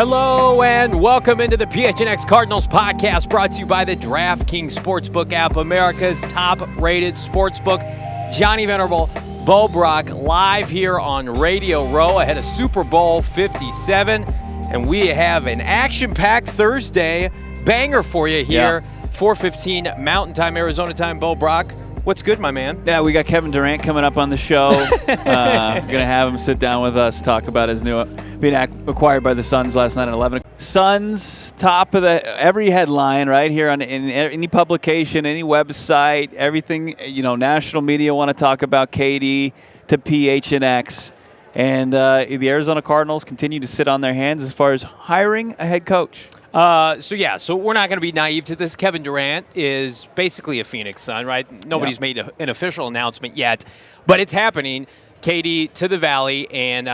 Hello and welcome into the PHNX Cardinals podcast, brought to you by the DraftKings Sportsbook app, America's top-rated sportsbook. Johnny Venerable, Bo Brock, live here on Radio Row ahead of Super Bowl 57. And we have an action-packed Thursday banger for you here, 4:15 Mountain Time, Arizona time. Bo Brock, what's good, my man? Yeah, we got Kevin Durant coming up on the show. Going to have him sit down with us, talk about his new being acquired by the Suns last night at 11. Suns, top of every headline right here in any publication, any website, everything. National media want to talk about KD to PHNX. And the Arizona Cardinals continue to sit on their hands as far as hiring a head coach. So we're not going to be naive to this. Kevin Durant is basically a Phoenix Sun, right? Nobody's made an official announcement yet, but it's happening. KD to the Valley, and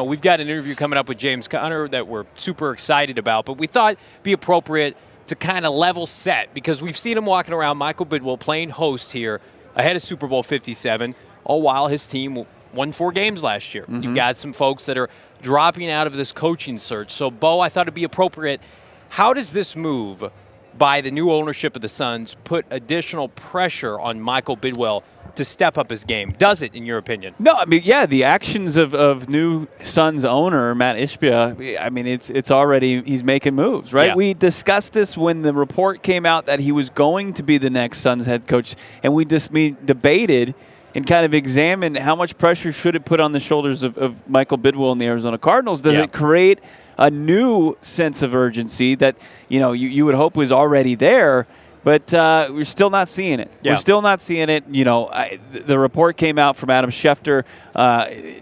we've got an interview coming up with James Conner that we're super excited about, but we thought it'd be appropriate to kind of level set because we've seen him walking around, Michael Bidwill, playing host here ahead of Super Bowl 57, all while his team won 4 games last year. Mm-hmm. You've got some folks that are dropping out of this coaching search. So, Bo, I thought it'd be appropriate. How does this move by the new ownership of the Suns put additional pressure on Michael Bidwill to step up his game? Does it, in your opinion? No, I mean, yeah, the actions of new Suns owner, Matt Ishbia, I mean, it's already, he's making moves, right? Yeah. We discussed this when the report came out that he was going to be the next Suns head coach, and we debated and kind of examined how much pressure should it put on the shoulders of Michael Bidwill and the Arizona Cardinals. Does it create a new sense of urgency that, you would hope was already there, but we're still not seeing it. Yeah. We're still not seeing it. The report came out from Adam Schefter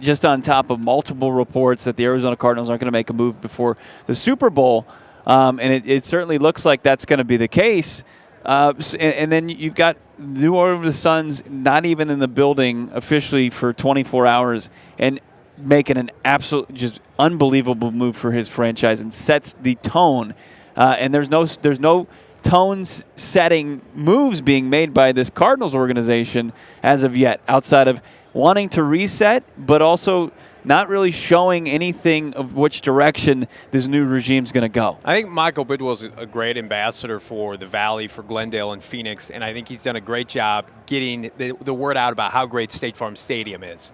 just on top of multiple reports that the Arizona Cardinals aren't going to make a move before the Super Bowl, and it certainly looks like that's going to be the case. And then you've got New Orleans Suns not even in the building officially for 24 hours and making an absolute just unbelievable move for his franchise and sets the tone. And there's no tone-setting moves being made by this Cardinals organization as of yet, outside of wanting to reset, but also not really showing anything of which direction this new regime's going to go. I think Michael Bidwill is a great ambassador for the Valley, for Glendale and Phoenix, and I think he's done a great job getting the word out about how great State Farm Stadium is.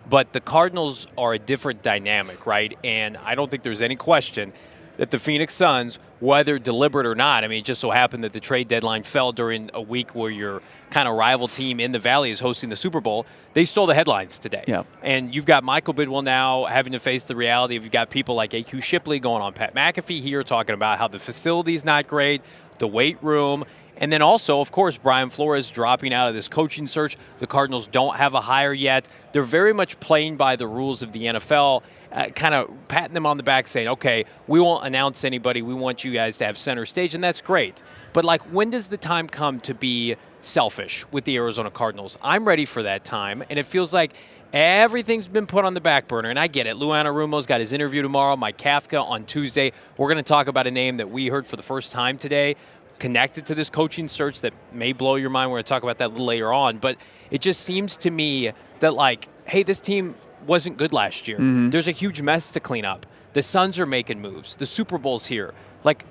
But the Cardinals are a different dynamic, right? And I don't think there's any question that the Phoenix Suns, whether deliberate or not, I mean, it just so happened that the trade deadline fell during a week where your kind of rival team in the Valley is hosting the Super Bowl. They stole the headlines today. Yeah. And you've got Michael Bidwill now having to face the reality of you've got people like A.Q. Shipley going on Pat McAfee here talking about how the facility's not great, the weight room. And then also, of course, Brian Flores dropping out of this coaching search. The Cardinals don't have a hire yet. They're very much playing by the rules of the NFL, kind of patting them on the back saying, okay, we won't announce anybody. We want you guys to have center stage, and that's great. But, when does the time come to be selfish with the Arizona Cardinals? I'm ready for that time, and it feels like everything's been put on the back burner, and I get it. Anarumo's got his interview tomorrow, Mike Kafka on Tuesday. We're going to talk about a name that we heard for the first time today, connected to this coaching search that may blow your mind. We're going to talk about that a little later on. But it just seems to me that, hey, this team wasn't good last year. Mm-hmm. There's a huge mess to clean up. The Suns are making moves. The Super Bowl's here.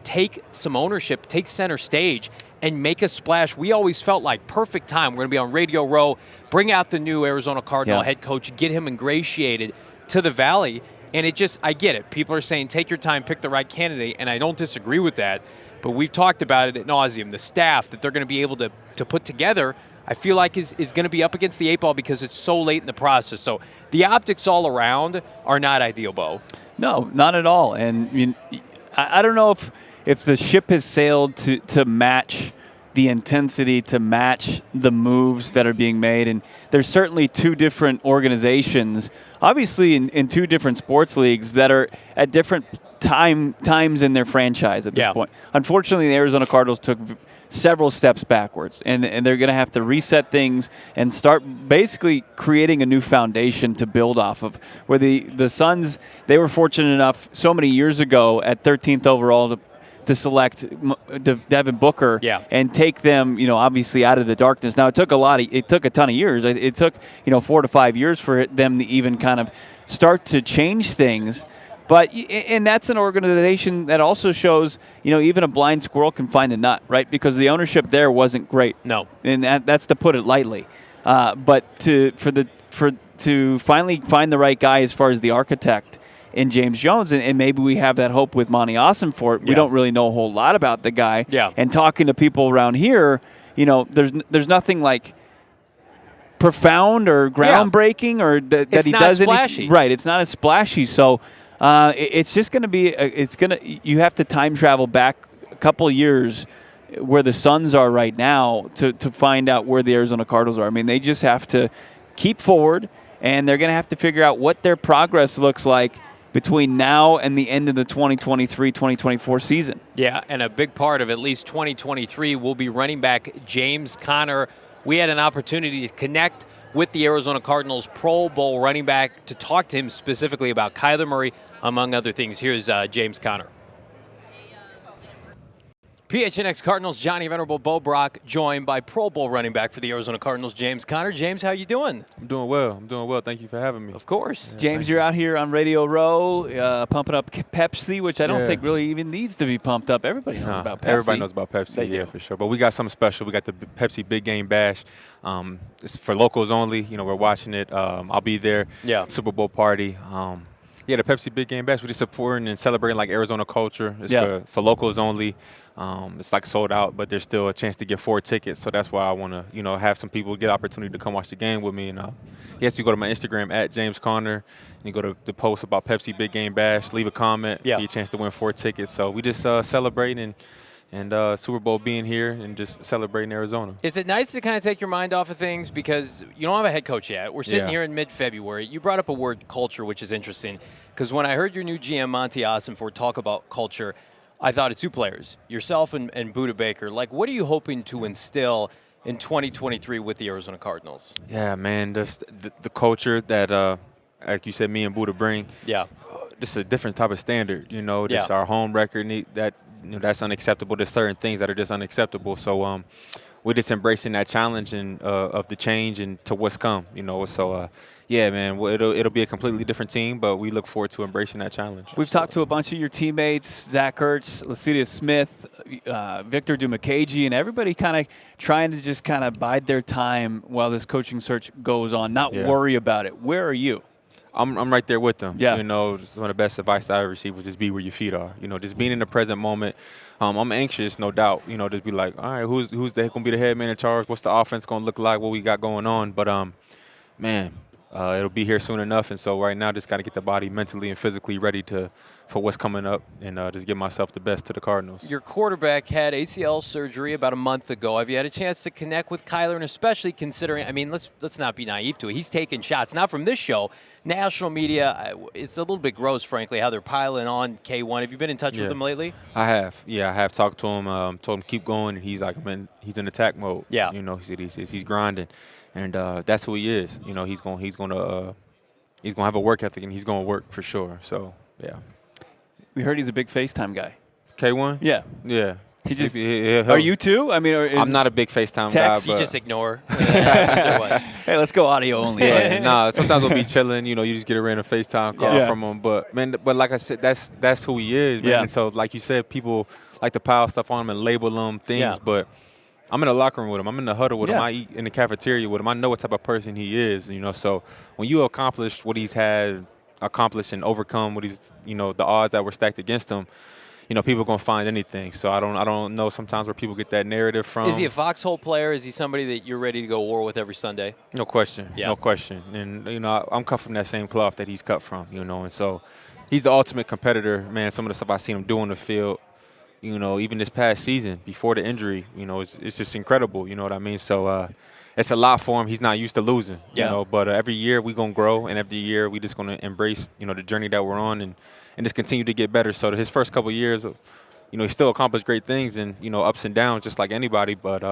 Take some ownership, take center stage, and make a splash. We always felt like perfect time. We're going to be on Radio Row, bring out the new Arizona Cardinal head coach, get him ingratiated to the Valley. And I get it. People are saying take your time, pick the right candidate, and I don't disagree with that. But we've talked about it ad nauseum. The staff that they're going to be able to put together, I feel like is going to be up against the 8 ball because it's so late in the process. So the optics all around are not ideal, Bo. No, not at all. And I don't know if the ship has sailed to match the intensity, to match the moves that are being made. And there's certainly 2 different organizations, obviously in 2 different sports leagues that are at different times in their franchise at this point. Unfortunately, the Arizona Cardinals took several steps backwards, and they're going to have to reset things and start basically creating a new foundation to build off of. Where the Suns, they were fortunate enough so many years ago at 13th overall to select Devin Booker and take them, obviously out of the darkness. Now, it took a ton of years. It took, 4 to 5 years for them to even kind of start to change things. But and that's an organization that also shows, even a blind squirrel can find the nut, right? Because the ownership there wasn't great. No, and that's to put it lightly. But to finally find the right guy as far as the architect in James Jones, and maybe we have that hope with Monty Ossenfort. We don't really know a whole lot about the guy. Yeah. And talking to people around here, there's nothing like profound or groundbreaking or that he does. It's not splashy. Right. It's not as splashy. So it's just going to be. You have to time travel back a couple of years where the Suns are right now to find out where the Arizona Cardinals are. I mean, they just have to keep forward, and they're going to have to figure out what their progress looks like between now and the end of the 2023-2024 season. Yeah, and a big part of at least 2023 will be running back James Conner. We had an opportunity to connect with the Arizona Cardinals Pro Bowl running back to talk to him specifically about Kyler Murray, among other things. Here's James Conner. PHNX Cardinals, Johnny Venerable, Bo Brock, joined by Pro Bowl running back for the Arizona Cardinals, James Conner. James, how you doing? I'm doing well. Thank you for having me. Of course. Yeah, James, you're out here on Radio Row pumping up Pepsi, which I don't think really even needs to be pumped up. Everybody knows about Pepsi. Everybody knows about Pepsi, for sure. But we got something special. We got the Pepsi Big Game Bash. It's for locals only. We're watching it. I'll be there. Yeah. Super Bowl party. The Pepsi Big Game Bash. We're just supporting and celebrating like Arizona culture. It's for locals only. It's like sold out, but there's still a chance to get 4 tickets. So that's why I want to, have some people get opportunity to come watch the game with me. And you go to my Instagram at James Conner, and you go to the post about Pepsi Big Game Bash, leave a comment, get a chance to win 4 tickets. So we just celebrating and Super Bowl being here and just celebrating Arizona. Is it nice to kind of take your mind off of things because you don't have a head coach yet? We're sitting here in mid-February. You brought up a word, culture, which is interesting because when I heard your new GM, Monty Ossenfort, talk about culture, I thought of 2 players, yourself and Budda Baker. Like, what are you hoping to instill in 2023 with the Arizona Cardinals? Yeah, man, the culture that, like you said, me and Budda bring. Yeah. Just a different type of standard, just our home record that's unacceptable. There's certain things that are just unacceptable. So we're just embracing that challenge and of the change and to what's come, So, man, it'll be a completely different team, but we look forward to embracing that challenge. We've talked to a bunch of your teammates, Zach Ertz, Lasidius Smith, Victor Dumakaji, and everybody kind of trying to just kind of bide their time while this coaching search goes on, not worry about it. Where are you? I'm right there with them. Yeah. Just one of the best advice I ever received was just be where your feet are. Just being in the present moment. I'm anxious, no doubt. Just be like, all right, who's going to be the head man in charge? What's the offense going to look like? What we got going on? But man, it'll be here soon enough. And so right now, just got to get the body mentally and physically ready for what's coming up and just give myself the best to the Cardinals. Your quarterback had ACL surgery about a month ago. Have you had a chance to connect with Kyler, and especially considering, let's not be naive to it. He's taking shots, not from this show. National media, it's a little bit gross, frankly, how they're piling on K1. Have you been in touch with him lately? I have. Yeah, I have talked to him, told him keep going, and he's like, man, he's in attack mode. Yeah. He said he's grinding, and that's who he is. He's going to have a work ethic, and he's going to work for sure. So, yeah. We heard he's a big FaceTime guy. K1? Yeah. Yeah. He just. Are you too? I'm not a big FaceTime guy. You just ignore. Hey, let's go audio only. Yeah, sometimes we'll be chilling. You just get a random FaceTime call from him. But man, like I said, that's who he is, man. Yeah. And so, like you said, people like to pile stuff on him and label them things. Yeah. But I'm in the locker room with him. I'm in the huddle with him. Yeah. I eat in the cafeteria with him. I know what type of person he is. So when you accomplish what he's had accomplished and overcome what he's, the odds that were stacked against him, people are going to find anything. So I don't know sometimes where people get that narrative from. Is he a foxhole player? Is he somebody that you're ready to go war with every Sunday? No question. Yeah. No question. And, I'm cut from that same cloth that he's cut from, and so he's the ultimate competitor, man. Some of the stuff I seen him do on the field, even this past season before the injury, it's just incredible. You know what I mean? So it's a lot for him. He's not used to losing, but every year we going to grow, and every year we just going to embrace, the journey that we're on and just continue to get better. So his first couple of years, he still accomplished great things and, ups and downs just like anybody, but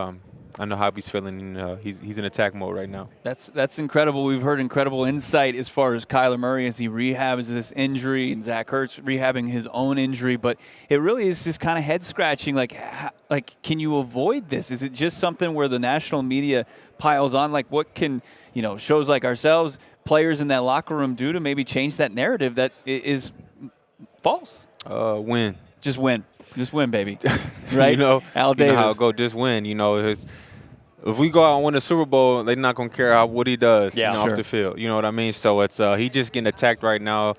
I know how he's feeling, and he's in attack mode right now. That's incredible. We've heard incredible insight as far as Kyler Murray as he rehabs this injury and Zach Ertz rehabbing his own injury, but it really is just kind of head-scratching. Like, can you avoid this? Is it just something where the national media piles on? Like, what can, shows like ourselves, players in that locker room do to maybe change that narrative that is false? Win. Just win. Just win, baby. Right? You know, Al you Davis. know how it go. Just win. You know, if we go out and win the Super Bowl, they're not gonna care what he does off the field. You know what I mean? So it's he just getting attacked right now.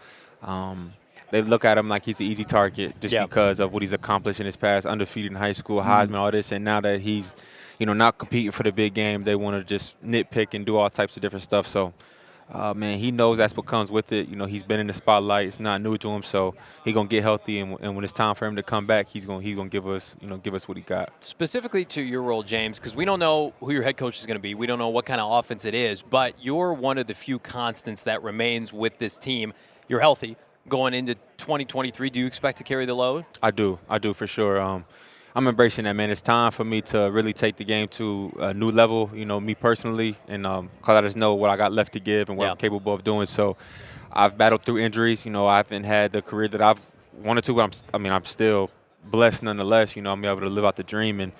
They look at him like he's an easy target just because of what he's accomplished in his past, undefeated in high school, Heisman, all this, and now that he's, not competing for the big game, they want to just nitpick and do all types of different stuff. So, man, he knows that's what comes with it. He's been in the spotlight; it's not new to him. So he's gonna get healthy, and when it's time for him to come back, he's gonna give us, give us what he got. Specifically to your role, James, because we don't know who your head coach is going to be. We don't know what kind of offense it is, but you're one of the few constants that remains with this team. You're healthy. Going into 2023, do you expect to carry the load? I do for sure. I'm embracing that, man. It's time for me to really take the game to a new level, me personally, and because I just know what I got left to give and what I'm capable of doing. So I've battled through injuries. I haven't had the career that I've wanted to, but I'm still blessed nonetheless. I'm able to live out the dream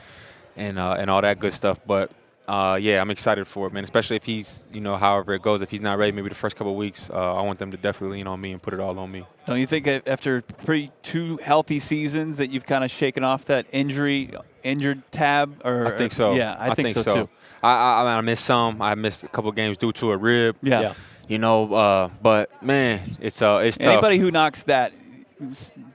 and all that good stuff. But yeah, I'm excited for it, man, especially if he's, however it goes, if he's not ready, maybe the first couple of weeks, I want them to definitely lean on me and put it all on me. Don't you think after two healthy seasons that you've kind of shaken off that injured tab? I think so. Yeah, I think so too. I missed some. I missed a couple of games due to a rib. Yeah. But, man, it's tough. Anybody who knocks that,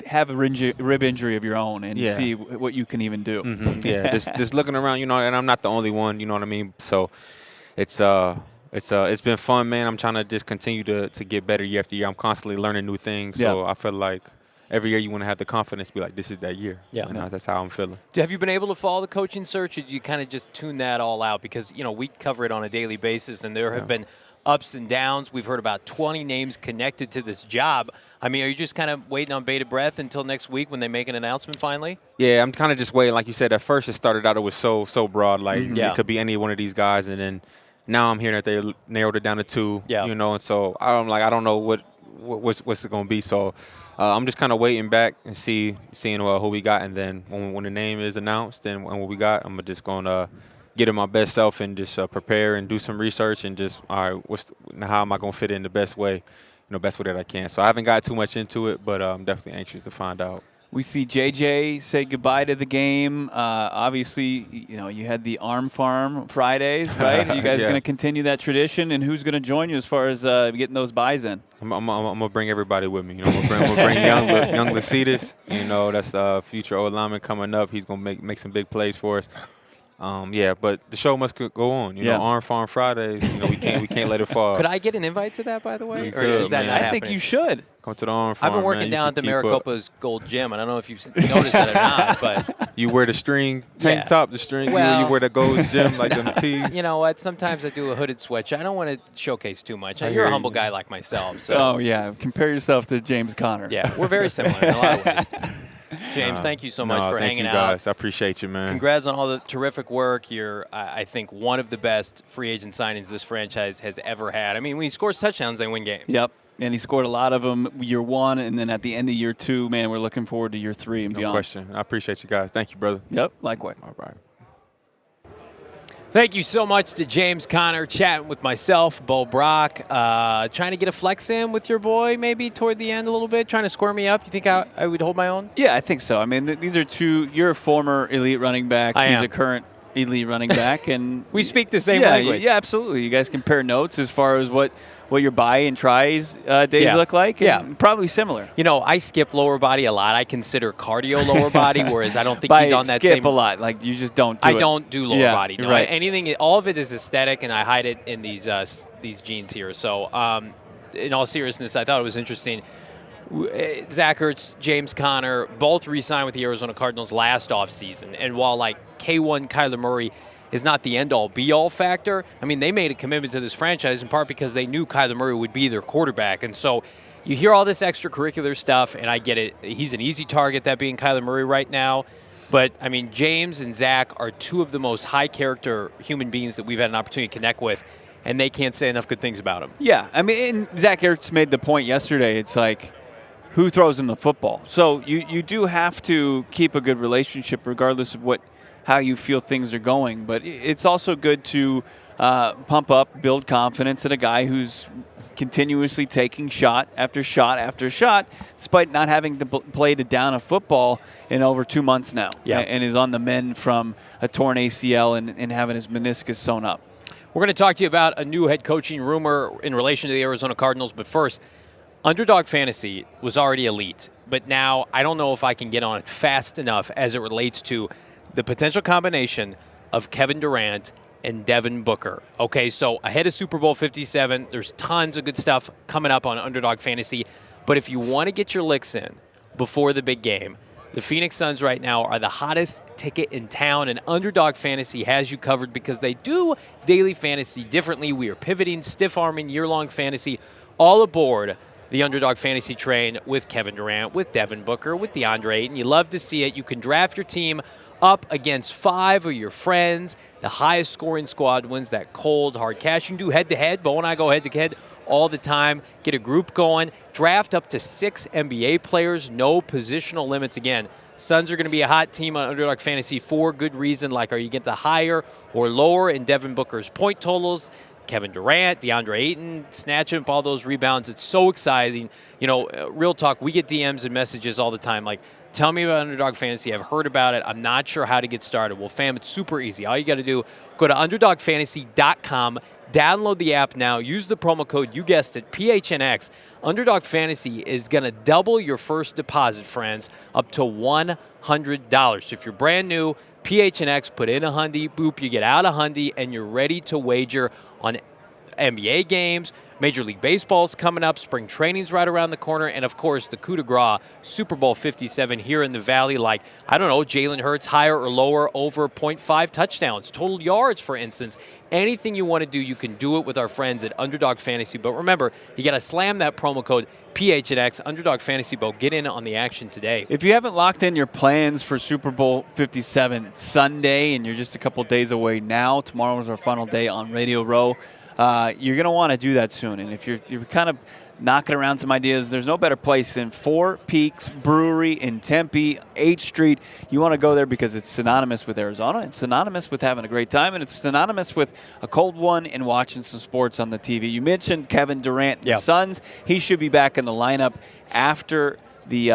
have a rib injury of your own and see what you can even do. Mm-hmm. Yeah, just looking around, and I'm not the only one, you know what I mean? So it's been fun, man. I'm trying to just continue to get better year after year. I'm constantly learning new things, so I feel like every year you want to have the confidence to be like, this is that year. Yeah. That's how I'm feeling. Have you been able to follow the coaching search, or did you kind of just tune that all out? Because, we cover it on a daily basis, and there have been ups and downs. We've heard about 20 names connected to this job. I mean, are you just kind of waiting on bated breath until next week when they make an announcement finally? Yeah, I'm kind of just waiting. Like you said, at first it started out, it was so broad. Like, it could be any one of these guys. And then now I'm hearing that they narrowed it down to two, and so I'm like, I don't know what's it going to be. So I'm just kind of waiting back and seeing who we got. And then when the name is announced and what we got, I'm just going to get in my best self and just prepare and do some research and just, all right, how am I going to fit in the best way? Best way that I can. So I haven't got too much into it, but I'm definitely anxious to find out. We see JJ say goodbye to the game. Obviously, you had the Arm Farm Fridays, right? Are you guys going to continue that tradition? And who's going to join you as far as getting those buys in? I'm going to bring everybody with me. I'm going to bring young Lacitus. That's the future old lineman coming up. He's going to make some big plays for us. But the show must go on. Arm Farm Fridays. We can't let it fall. Could I get an invite to that, by the way? Or is that not happening? I think you should. Come to the Arm Farm. I've been working down at the Maricopa's Gold Gym. I don't know if you've noticed that or not, but you wear the string tank top, the string. Well, you wear the Gold Gym like them tees. You know what? Sometimes I do a hooded sweatshirt. I don't want to showcase too much. You're a humble guy like myself. So. Oh yeah, compare yourself to James Conner. Yeah, we're very similar in a lot of ways. James, thank you so much for hanging out. Thank you guys. I appreciate you, man. Congrats on all the terrific work. You're, I think, one of the best free agent signings this franchise has ever had. I mean, when he scores touchdowns, they win games. Yep. And he scored a lot of them year one, and then at the end of year two, man, we're looking forward to year three and beyond. No question. I appreciate you guys. Thank you, brother. Yep, likewise. All right. Thank you so much to James Conner, chatting with myself, Bo Brock, trying to get a flex in with your boy maybe toward the end a little bit, trying to square me up. You think I would hold my own? Yeah, I think so. I mean, these are two – you're a former elite running back. He's a current elite running back. And we speak the same language. Yeah, absolutely. You guys compare notes as far as what your buy and tries days look like. And probably similar. I skip lower body a lot. I consider cardio lower body, whereas I don't think he's on that skip a lot. Like you just don't do it. I don't do lower body. No. Right. Anything, all of it is aesthetic, and I hide it in these jeans here. So in all seriousness, I thought it was interesting. Zach Ertz, James Conner, both re-signed with the Arizona Cardinals last offseason. And while K1 Kyler Murray is not the end-all, be-all factor, I mean, they made a commitment to this franchise in part because they knew Kyler Murray would be their quarterback. And so you hear all this extracurricular stuff, and I get it. He's an easy target, that being Kyler Murray right now. But, I mean, James and Zach are two of the most high-character human beings that we've had an opportunity to connect with, and they can't say enough good things about him. Yeah, I mean, and Zach Ertz made the point yesterday. It's like, who throws him the football? So you do have to keep a good relationship regardless of how you feel things are going. But it's also good to pump up, build confidence in a guy who's continuously taking shot after shot after shot, despite not having to play to down a football in over 2 months now. Yeah. And is on the mend from a torn ACL and having his meniscus sewn up. We're going to talk to you about a new head coaching rumor in relation to the Arizona Cardinals. But first, Underdog Fantasy was already elite. But now I don't know if I can get on it fast enough as it relates to the potential combination of Kevin Durant and Devin Booker. Okay, so ahead of Super Bowl 57, there's tons of good stuff coming up on Underdog Fantasy. But if you want to get your licks in before the big game, the Phoenix Suns right now are the hottest ticket in town, and Underdog Fantasy has you covered because they do daily fantasy differently. We are pivoting, stiff-arming, year-long fantasy all aboard the Underdog Fantasy train with Kevin Durant, with Devin Booker, with DeAndre Ayton. You love to see it. You can draft your team up against 5 of your friends. The highest scoring squad wins that cold, hard cash. You can do head-to-head. Bo and I go head-to-head all the time. Get a group going. Draft up to 6 NBA players. No positional limits. Again, Suns are going to be a hot team on Underdog Fantasy for good reason. Like, are you get the higher or lower in Devin Booker's point totals? Kevin Durant, DeAndre Ayton, snatching up all those rebounds. It's so exciting. You know, real talk, we get DMs and messages all the time like, tell me about Underdog Fantasy. I've heard about it. I'm not sure how to get started. Well, fam, it's super easy. All you got to do, go to UnderdogFantasy.com, download the app now, use the promo code, you guessed it, PHNX. Underdog Fantasy is going to double your first deposit, friends, up to $100. So if you're brand new, PHNX, put in a hundy, boop, you get out a hundy, and you're ready to wager on NBA games. Major League Baseball's coming up. Spring training's right around the corner. And, of course, the coup de grace, Super Bowl 57 here in the Valley. Like, I don't know, Jalen Hurts, higher or lower, over 0.5 touchdowns. Total yards, for instance. Anything you want to do, you can do it with our friends at Underdog Fantasy. But remember, you got to slam that promo code PHNX, Underdog Fantasy Bowl. Get in on the action today. If you haven't locked in your plans for Super Bowl 57 Sunday, and you're just a couple days away now, tomorrow is our final day on Radio Row, you're going to want to do that soon. And if you're kind of knocking around some ideas, there's no better place than Four Peaks Brewery in Tempe, 8th Street. You want to go there because it's synonymous with Arizona. It's synonymous with having a great time, and it's synonymous with a cold one and watching some sports on the TV. You mentioned Kevin Durant, the Suns. He should be back in the lineup after the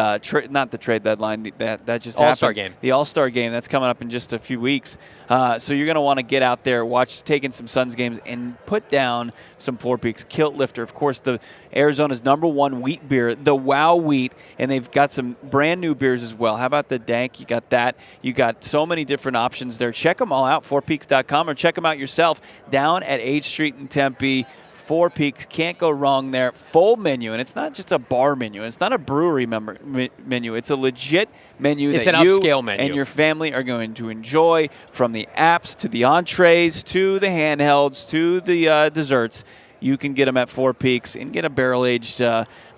not the trade deadline, that just All-Star happened. game. The All-Star game, that's coming up in just a few weeks. So you're going to want to get out there, taking some Suns games, and put down some Four Peaks Kilt Lifter. Of course, the Arizona's #1 wheat beer, the Wow Wheat, and they've got some brand new beers as well. How about the Dank? You got that. You got so many different options there. Check them all out, fourpeaks.com, or check them out yourself down at 8th Street in Tempe. Four Peaks, can't go wrong there. Full menu, and it's not just a bar menu. It's not a brewery menu. It's a legit menu It's that an you upscale menu. and your family are going to enjoy, from the apps to the entrees to the handhelds to the desserts. You can get them at Four Peaks and get a barrel-aged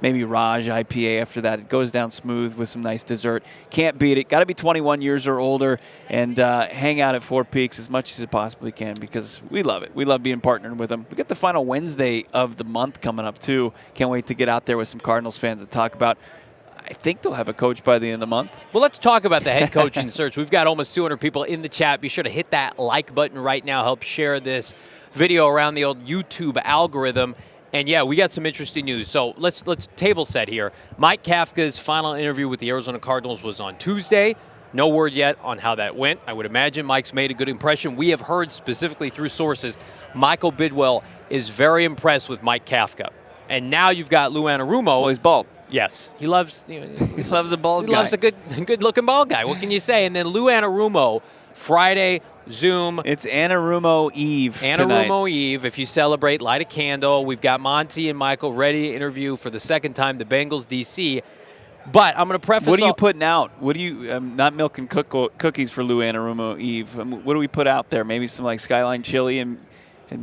maybe Raj IPA after that. It goes down smooth with some nice dessert. Can't beat it. Got to be 21 years or older and hang out at Four Peaks as much as you possibly can because we love it. We love being partnered with them. We got the final Wednesday of the month coming up, too. Can't wait to get out there with some Cardinals fans to talk about. I think they'll have a coach by the end of the month. Well, let's talk about the head coaching search. We've got almost 200 people in the chat. Be sure to hit that like button right now. Help share this video around the old YouTube algorithm. And, yeah, we got some interesting news. So let's table set here. Mike Kafka's final interview with the Arizona Cardinals was on Tuesday. No word yet on how that went. I would imagine Mike's made a good impression. We have heard specifically through sources Michael Bidwell is very impressed with Mike Kafka. And now you've got Lou Anarumo. Well, he's bald. Yes. He loves he loves a bald guy. He loves a good-looking bald guy. What can you say? And then Lou Anarumo, Friday, Zoom. It's Anarumo Eve tonight. Anarumo Eve. If you celebrate, light a candle. We've got Monty and Michael ready to interview for the second time the Bengals DC. But I'm going to preface. What are you putting out? What do you? Not milk and cookies for Lou Anarumo Eve. What do we put out there? Maybe some like Skyline chili and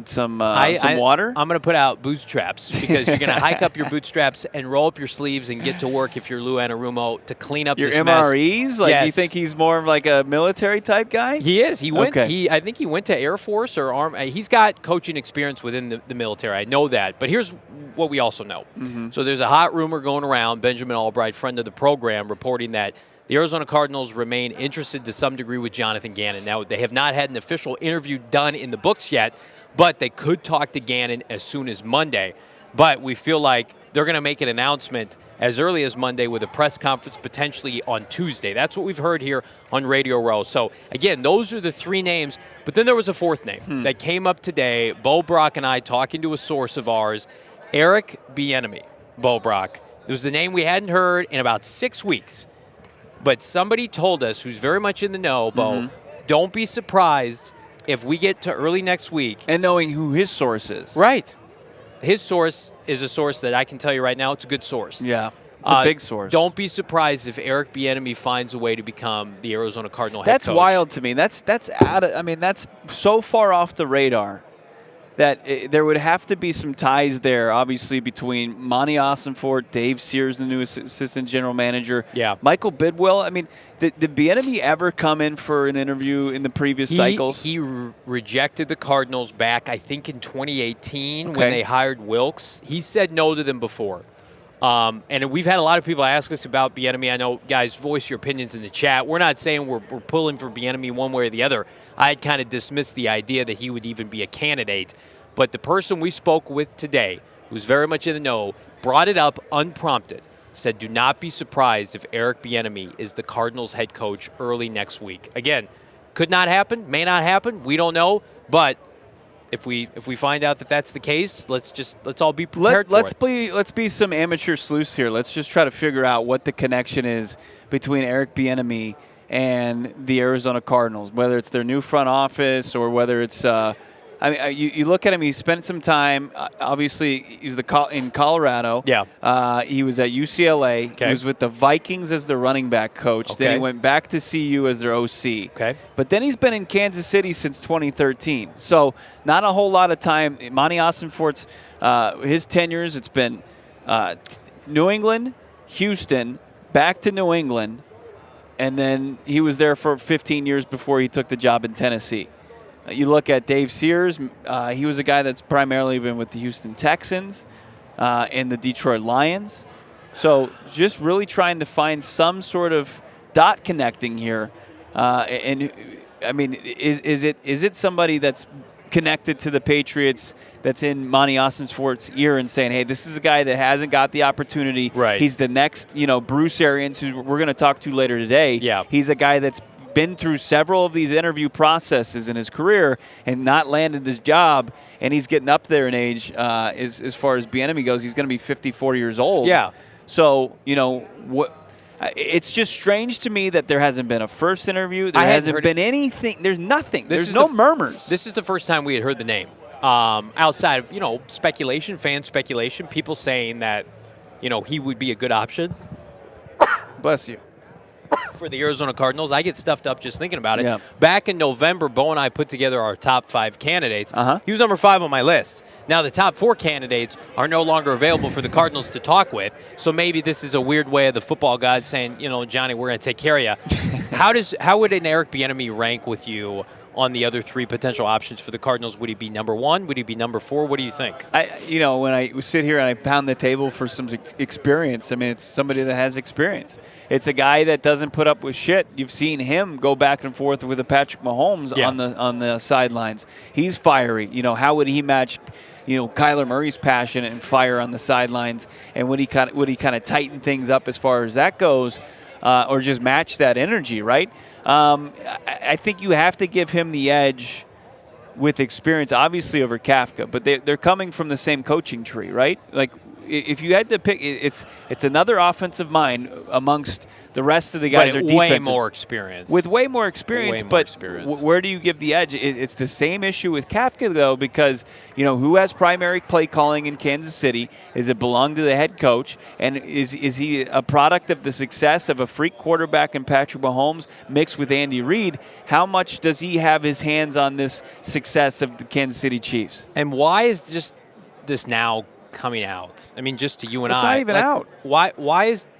some water? I'm going to put out bootstraps because you're going to hike up your bootstraps and roll up your sleeves and get to work if you're Lou Anarumo to clean up your this mess. MREs? Like, yes. You think he's more of like a military type guy? He is. He went. Okay. I think he went to Air Force or Army. He's got coaching experience within the military. I know that. But here's what we also know. Mm-hmm. So there's a hot rumor going around. Benjamin Albright, friend of the program, reporting that the Arizona Cardinals remain interested to some degree with Jonathan Gannon. Now, they have not had an official interview done in the books yet, but they could talk to Gannon as soon as Monday. But we feel like they're going to make an announcement as early as Monday with a press conference potentially on Tuesday. That's what we've heard here on Radio Row. So, again, those are the three names. But then there was a fourth name that came up today. Bo Brock and I talking to a source of ours, Eric Bieniemy. Bo Brock. It was the name we hadn't heard in about 6 weeks. But somebody told us, who's very much in the know, Bo, don't be surprised if we get to early next week. And knowing who his source is. Right. His source is a source that I can tell you right now, it's a good source. Yeah, it's a big source. Don't be surprised if Eric Bieniemy finds a way to become the Arizona Cardinal head coach. That's wild to me. That's out of, I mean, that's so far off the radar that there would have to be some ties there, obviously, between Monty Ossenfort, Dave Sears, the new assistant general manager, Michael Bidwell. I mean, did Bieniemy ever come in for an interview in the previous cycles? He rejected the Cardinals back, I think, in 2018 when they hired Wilkes. He said no to them before. And we've had a lot of people ask us about Bieniemy. I know, guys, voice your opinions in the chat. We're not saying we're pulling for Bieniemy one way or the other. I had kind of dismissed the idea that he would even be a candidate. But the person we spoke with today, who's very much in the know, brought it up unprompted, said do not be surprised if Eric Bieniemy is the Cardinals head coach early next week. Again, could not happen, may not happen, we don't know. But if we find out that that's the case, let's all be prepared for it. Let's be some amateur sleuths here. Let's just try to figure out what the connection is between Eric Bieniemy and the Arizona Cardinals, whether it's their new front office or whether it's I mean, you look at him. He spent some time. Obviously, he was in Colorado. Yeah. He was at UCLA. Okay. He was with the Vikings as the running back coach. Okay. Then he went back to CU as their OC. Okay. But then he's been in Kansas City since 2013. So not a whole lot of time. Monty Ossenfort's his tenures. It's been New England, Houston, back to New England, and then he was there for 15 years before he took the job in Tennessee. You look at Dave Sears. He was a guy that's primarily been with the Houston Texans and the Detroit Lions. So just really trying to find some sort of dot connecting here. And I mean, is it somebody that's connected to the Patriots that's in Monty Ossenfort's ear and saying, hey, this is a guy that hasn't got the opportunity. Right. He's the next, Bruce Arians, who we're going to talk to later today. Yeah. He's a guy that's been through several of these interview processes in his career and not landed this job, and he's getting up there in age as far as Bieniemy goes. He's going to be 54 years old. Yeah. So, it's just strange to me that there hasn't been a first interview. There hasn't been anything. There's nothing. There's no murmurs. This is the first time we had heard the name. Outside of, speculation, fan speculation, people saying that, he would be a good option. Bless you. For the Arizona Cardinals. I get stuffed up just thinking about it. Yeah. Back in November, Bo and I put together our top 5 candidates. He was number 5 on my list. Now the top 4 candidates are no longer available for the Cardinals to talk with, so maybe this is a weird way of the football god saying, Johnny, we're going to take care of you. How would an Eric Bieniemy rank with you on the other 3 potential options for the Cardinals? Would he be number 1? Would he be number 4? What do you think? When I sit here and I pound the table for some experience, I mean, it's somebody that has experience. It's a guy that doesn't put up with shit. You've seen him go back and forth with a Patrick Mahomes on the sidelines. He's fiery. How would he match, Kyler Murray's passion and fire on the sidelines? And would he kind of tighten things up as far as that goes, or just match that energy? Right. I think you have to give him the edge with experience, obviously, over Kafka, but they're coming from the same coaching tree, right? Like, if you had to pick, it's another offensive mind amongst the rest of the guys are defensive. Way more experience. With way more experience, where do you give the edge? It's the same issue with Kafka, though, because, who has primary play calling in Kansas City? Does it belong to the head coach? And is he a product of the success of a freak quarterback in Patrick Mahomes mixed with Andy Reid? How much does he have his hands on this success of the Kansas City Chiefs? And why is just this now coming out? I mean, just to you and it's I. It's not even out.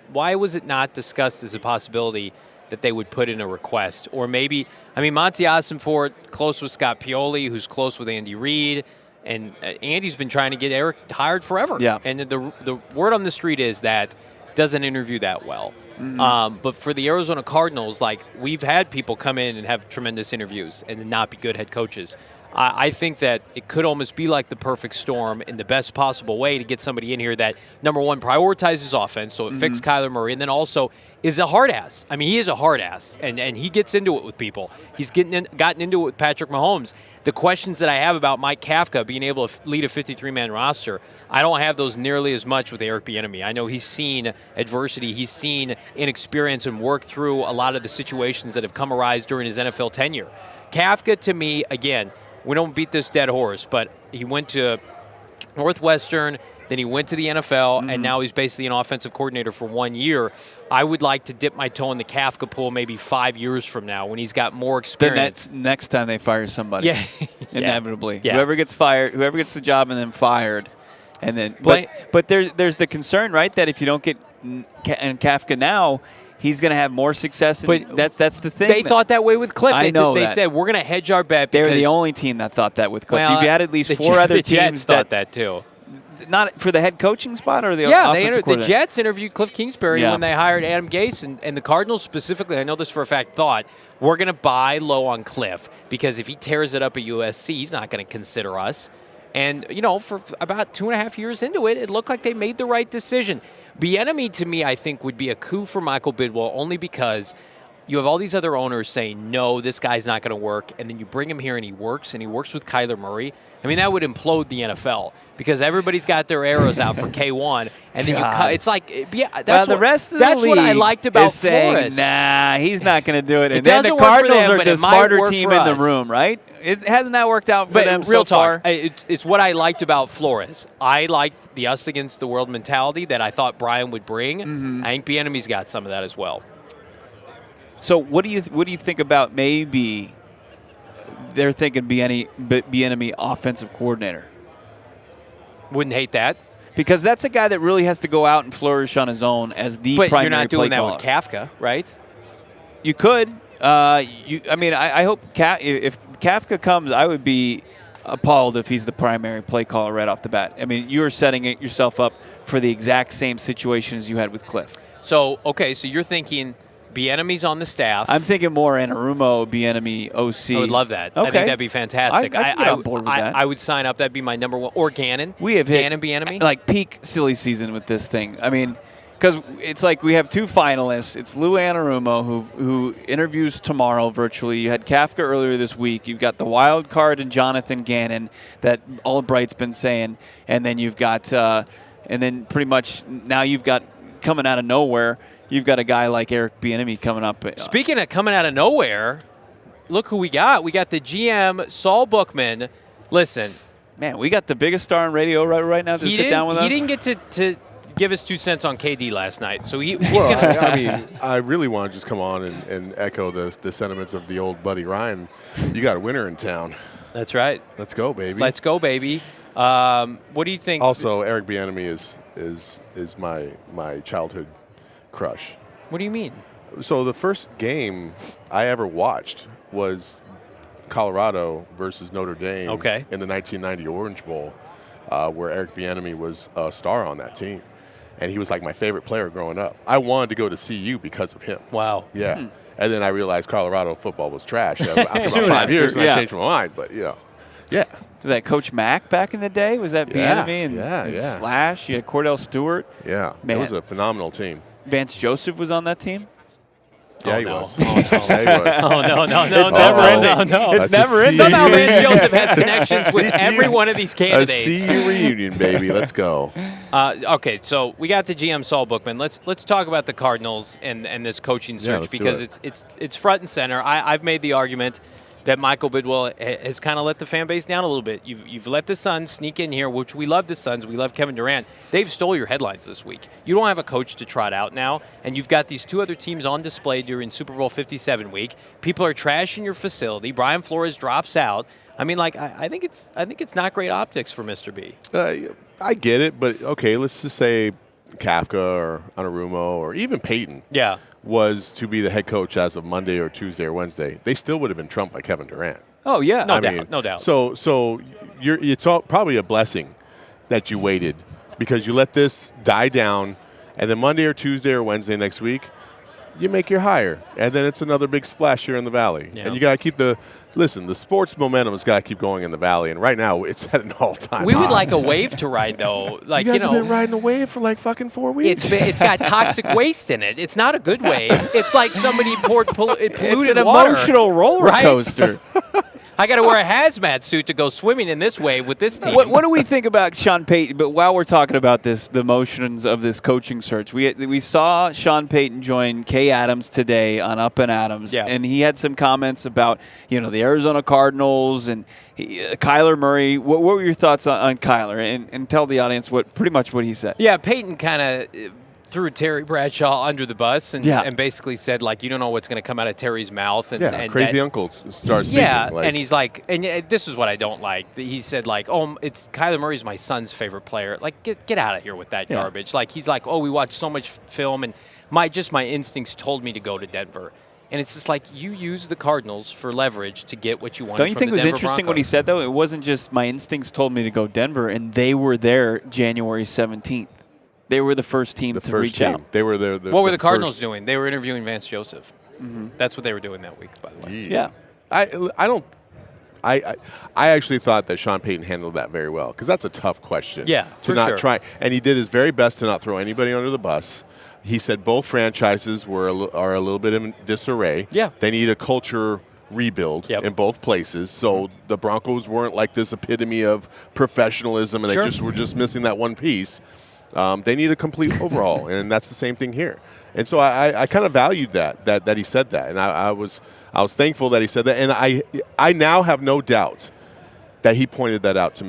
Why was it not discussed as a possibility that they would put in a request? Or maybe, Monty Ossenfort, close with Scott Pioli, who's close with Andy Reid, and Andy's been trying to get Eric hired forever. Yeah. And the word on the street is that doesn't interview that well. But for the Arizona Cardinals, like, we've had people come in and have tremendous interviews and not be good head coaches. I think that it could almost be like the perfect storm in the best possible way to get somebody in here that, number one, prioritizes offense, so it fixes Kyler Murray, and then also is a hard ass. I mean, he is a hard ass, and he gets into it with people. He's gotten into it with Patrick Mahomes. The questions that I have about Mike Kafka being able to lead a 53-man roster, I don't have those nearly as much with Eric Bieniemy. I know he's seen adversity. He's seen inexperience and worked through a lot of the situations that have come arise during his NFL tenure. Kafka, to me, again, we don't beat this dead horse, but he went to Northwestern, then he went to the NFL, and now he's basically an offensive coordinator for 1 year. I would like to dip my toe in the Kafka pool maybe 5 years from now when he's got more experience. Then that's next time they fire somebody. Yeah. Inevitably. Yeah. Whoever gets fired, whoever gets the job and then fired. And then, but there's the concern, right, that if you don't get Kafka now, he's going to have more success. But that's the thing. They thought that way with Cliff. They said, we're going to hedge our bet. They're the only team that thought that with Cliff. Well, You've had at least four other teams that thought that too. Not for the head coaching spot or the offensive the Jets interviewed Cliff Kingsbury when they hired Adam Gase, and the Cardinals specifically, I know this for a fact, thought, we're going to buy low on Cliff because if he tears it up at USC, he's not going to consider us. And, for about 2.5 years into it, it looked like they made the right decision. Bieniemy, to me, I think, would be a coup for Michael Bidwell only because you have all these other owners saying, no, this guy's not going to work, and then you bring him here and he works with Kyler Murray. I mean, that would implode the NFL because everybody's got their arrows out for K1, and then it's like, that's the rest of the that's league what I liked about is saying, Flores. Nah, he's not going to do it. It And then the doesn't work for Cardinals them, are but the it might smarter work team for in the us. room, right? Hasn't that worked out for But them real so far? talk, it's what I liked about Flores. I liked the us against the world mentality that I thought Brian would bring. I think Bieniemy's got some of that as well. So what do you think about maybe they're thinking Bieniemy offensive coordinator? Wouldn't hate that. Because that's a guy that really has to go out and flourish on his own as the But primary you're not doing play that caller. with Kafka, right? You could. I hope if Kafka comes, I would be appalled if he's the primary play caller right off the bat. I mean, you are setting yourself up for the exact same situation as you had with Cliff. So you're thinking Bieniemy's on the staff. I'm thinking more Anarumo, Bieniemy, OC. I would love that. Okay. I think that'd be fantastic. I can get on board with that. I would sign up. That'd be my number one. Or Gannon. We have hit Gannon, Bieniemy. like peak silly season with this thing. I mean, because it's like we have two finalists. It's Lou Anarumo, who interviews tomorrow virtually. You had Kafka earlier this week. You've got the wild card and Jonathan Gannon that Albright's been saying. And then you've got, and then pretty much now you've got coming out of nowhere, you've got a guy like Eric Bieniemy coming up. Speaking of coming out of nowhere, look who we got. We got the GM, Saul Bookman. Listen. Man, we got the biggest star on radio right now to sit down with us. He didn't get to give us 2 cents on KD last night. So I mean, I really want to just come on and echo the sentiments of the old buddy Ryan. You got a winner in town. That's right. Let's go, baby. Let's go, baby. What do you think? Also, Eric Bieniemy is my childhood crush. What do you mean? So the first game I ever watched was Colorado versus Notre Dame in the 1990 Orange Bowl, where Eric Bieniemy was a star on that team. And he was like my favorite player growing up. I wanted to go to CU because of him. Wow. Yeah. And then I realized Colorado football was trash after about 5 years, and I changed my mind. But, yeah. Was that Coach Mack back in the day? Was that Bieniemy and Slash? You had Cordell Stewart. Yeah. Man. It was a phenomenal team. Vance Joseph was on that team? Yeah, he was. Yeah, he was. Oh, no. It's never ending. No. It's never ending. Somehow Vance Joseph has connections with every one of these candidates. A CU reunion, baby. Let's go. Okay, so we got the GM Saul Bookman. Let's talk about the Cardinals and this coaching search because it's front and center. I've made the argument that Michael Bidwell has kind of let the fan base down a little bit. You've let the Suns sneak in here, which we love the Suns. We love Kevin Durant. They've stole your headlines this week. You don't have a coach to trot out now, and you've got these two other teams on display during Super Bowl 57 week. People are trashing your facility. Brian Flores drops out. I mean, like I think it's not great optics for Mr. B. I get it, but okay, let's just say Kafka or Anarumo or even Peyton. Yeah. Was to be the head coach as of Monday or Tuesday or Wednesday, they still would have been trumped by Kevin Durant. Oh, yeah. No doubt. So it's probably a blessing that you waited because you let this die down And then Monday or Tuesday or Wednesday next week, you make your hire. And then it's another big splash here in the Valley. Yeah. And you got to keep the sports momentum has got to keep going in the Valley. And right now, it's at an all-time We high. would like a wave to ride, though. Like, you guys have been riding a wave for like fucking 4 weeks. It's got toxic waste in it. It's not a good wave. It's like somebody poured polluted It's an water. emotional roller right? coaster. I got to wear a hazmat suit to go swimming in this wave with this team. What do we think about Sean Payton? But while we're talking about this, the motions of this coaching search, we saw Sean Payton join Kay Adams today on Up and Adams, and he had some comments about the Arizona Cardinals and Kyler Murray. What were your thoughts on Kyler? And tell the audience pretty much what he said. Yeah, Payton kind of threw Terry Bradshaw under the bus and basically said, like, you don't know what's going to come out of Terry's mouth. And crazy uncle starts speaking. Yeah, and he's like, and this is what I don't like. He said, like, it's Kyler Murray's my son's favorite player. Like, get out of here with that garbage. Like, he's like, we watched so much film, and my instincts told me to go to Denver. And it's just like, you use the Cardinals for leverage to get what you want. Don't you think it was interesting what he said, though? It wasn't just my instincts told me to go Denver, and they were there January 17th. They were the first team to reach out. They were there. What were the Cardinals doing? They were interviewing Vance Joseph. Mm-hmm. That's what they were doing that week, by the way. Yeah. I actually thought that Sean Payton handled that very well, because that's a tough question. Yeah, to not try, and he did his very best to not throw anybody under the bus. He said both franchises are a little bit in disarray. Yeah, they need a culture rebuild in both places. So the Broncos weren't like this epitome of professionalism, and they were just missing that one piece. They need a complete overhaul, and that's the same thing here. And so I kind of valued that he said that, and I was thankful that he said that, and I now have no doubt that he pointed that out to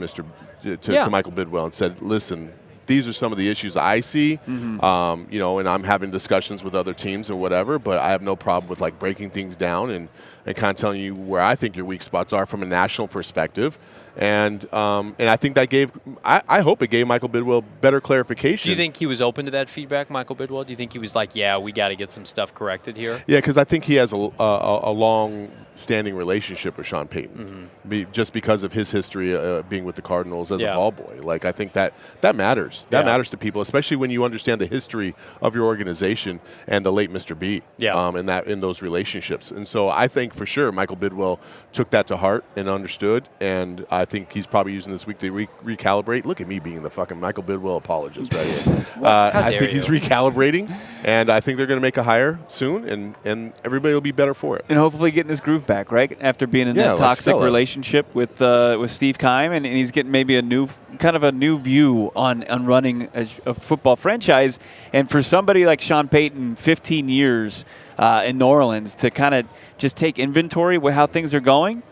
to Michael Bidwell and said, listen, these are some of the issues I see, and I'm having discussions with other teams and whatever, but I have no problem with like breaking things down and kind of telling you where I think your weak spots are from a national perspective. And I think that I hope it gave Michael Bidwell better clarification. Do you think he was open to that feedback, Michael Bidwell? Do you think he was like, we got to get some stuff corrected here? Yeah, because I think he has a long-standing relationship with Sean Payton, just because of his history being with the Cardinals as a ball boy. Like, I think that matters. That matters to people, especially when you understand the history of your organization and the late Mr. B. In those relationships. And so I think for sure Michael Bidwell took that to heart and understood, and I think he's probably using this week to recalibrate. Look at me being the fucking Michael Bidwell apologist right here. I think he's recalibrating, and I think they're going to make a hire soon, and everybody will be better for it. And hopefully getting his groove back, right? After being in that toxic relationship with Steve Keim, and he's getting maybe a new view on running a football franchise. And for somebody like Sean Payton, 15 years in New Orleans, to kind of just take inventory with how things are going,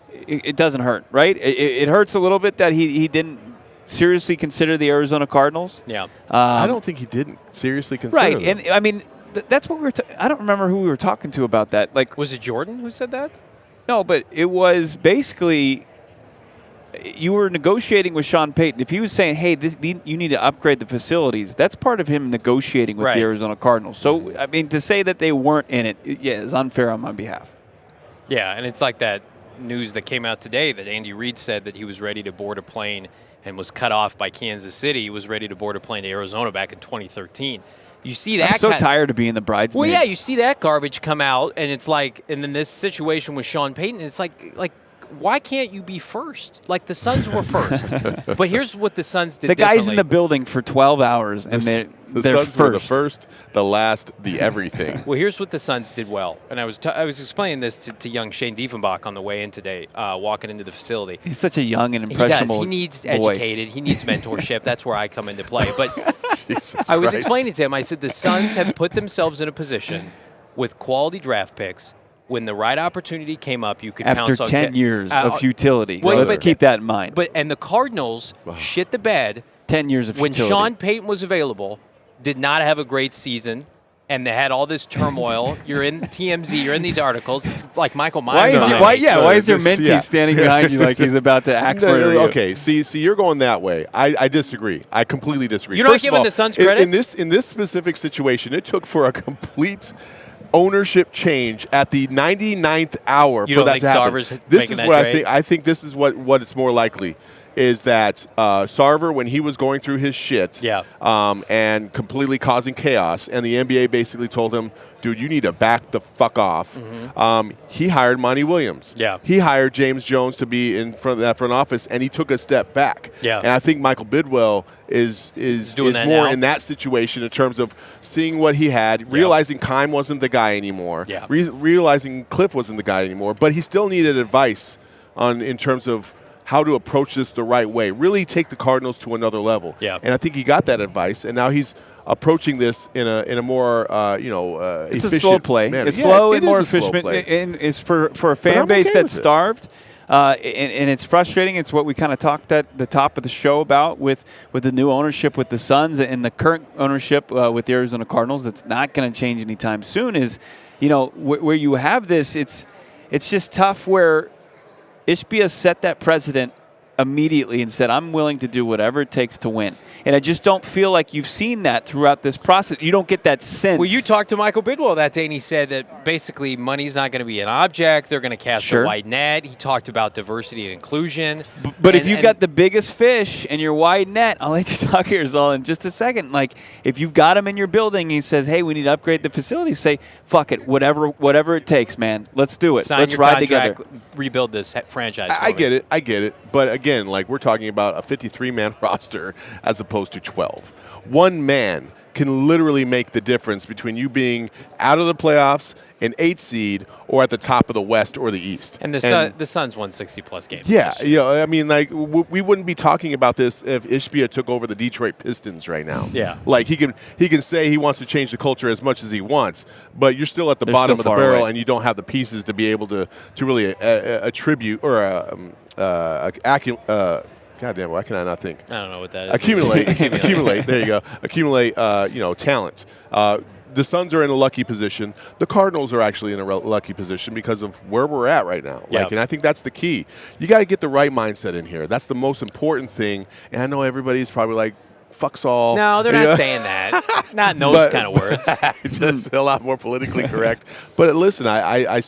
it doesn't hurt, right? It hurts a little bit that he didn't seriously consider the Arizona Cardinals. Yeah. I don't think he didn't seriously consider them. And I mean, that's what we were I don't remember who we were talking to about that. Like, was it Jordan who said that? No, but it was basically you were negotiating with Sean Payton. If he was saying, hey, you need to upgrade the facilities, that's part of him negotiating with the Arizona Cardinals. So, I mean, to say that they weren't in it, is unfair on my behalf. Yeah, and it's like that news that came out today that Andy Reid said that he was ready to board a plane and was cut off by Kansas City. He was ready to board a plane to Arizona back in 2013. You see that? I'm so tired of being the bridesmaid. Well, yeah, you see that garbage come out, and it's like, and then this situation with Sean Payton, it's like, why can't you be first? Like, the Suns were first. But here's what the Suns did differently. The guy's in the building for 12 hours, and they're Suns first. were the first, the last, the everything. Well, here's what the Suns did well. And I was explaining this to young Shane Diefenbach on the way in today, walking into the facility. He's such a young and impressionable He needs boy. educated. He needs mentorship. That's where I come into play. But Jesus I was Christ. explaining to him, I said the Suns have put themselves in a position with quality draft picks. When the right opportunity came up, you could pounce on 10 years of futility. Well, let's keep that in mind. And the Cardinals shit the bed. 10 years of futility. When Sean Payton was available, did not have a great season, and they had all this turmoil. You're in TMZ. You're in these articles. It's like Michael Myers. Why is your mentee standing behind you like he's about to axe murder you? Okay, see, you're going that way. I disagree. I completely disagree. You're not giving the Suns credit? In this specific situation, it took for a complete ownership change at the 99th hour for that to happen. This is what I think. I think this is what it's more likely. is that Sarver, when he was going through his shit and completely causing chaos, and the NBA basically told him, dude, you need to back the fuck off. He hired Monty Williams. He hired James Jones to be in front of that front office, and he took a step back. And I think Michael Bidwell is more now. in that situation in terms of seeing what he had, realizing Kime wasn't the guy anymore, realizing Cliff wasn't the guy anymore, but he still needed advice in terms of how to approach this the right way, really take the Cardinals to another level. And I think he got that advice, and now he's approaching this in a more it's efficient a slow play. manner. It's slow and more efficient, and it's for a fan base that's starved. And it's frustrating. It's what we kind of talked at the top of the show about with the new ownership with the Suns and the current ownership with the Arizona Cardinals. That's not going to change anytime soon. Is where you have this, it's just tough where Ishbia set that precedent immediately and said, I'm willing to do whatever it takes to win. And I just don't feel like you've seen that throughout this process. You don't get that sense. Well, you talked to Michael Bidwell that day, and he said that basically money's not going to be an object. They're going to cast a wide net. He talked about diversity and inclusion. But if you've got the biggest fish and your wide net, I'll let you talk here, Saul, in just a second. Like, if you've got him in your building, he says, hey, we need to upgrade the facility. Say, fuck it, whatever it takes, man. Let's do it. Let's ride together. Rebuild this franchise. I get it. But again, like, we're talking about a 53-man roster as opposed to 12. One man can literally make the difference between you being out of the playoffs, an 8 seed, or at the top of the West or the East. And the Suns won 60-plus games. Yeah, I mean, like, we wouldn't be talking about this if Ishbia took over the Detroit Pistons right now. Like, he can say he wants to change the culture as much as he wants, but you're still at the bottom of the barrel, and you don't have the pieces to be able to really attribute or God damn, why can I not think? I don't know what that is. Accumulate. There you go. Accumulate. Talent. The Suns are in a lucky position. The Cardinals are actually in a lucky position because of where we're at right now. And I think that's the key. You got to get the right mindset in here. That's the most important thing. And I know everybody's probably like, fuck Saul. No, they're not saying that. Not in those kind of words. Just a lot more politically correct. But listen, I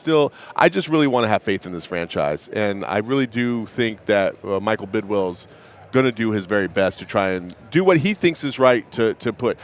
just really want to have faith in this franchise. And I really do think that Michael Bidwell's going to do his very best to try and do what he thinks is right to put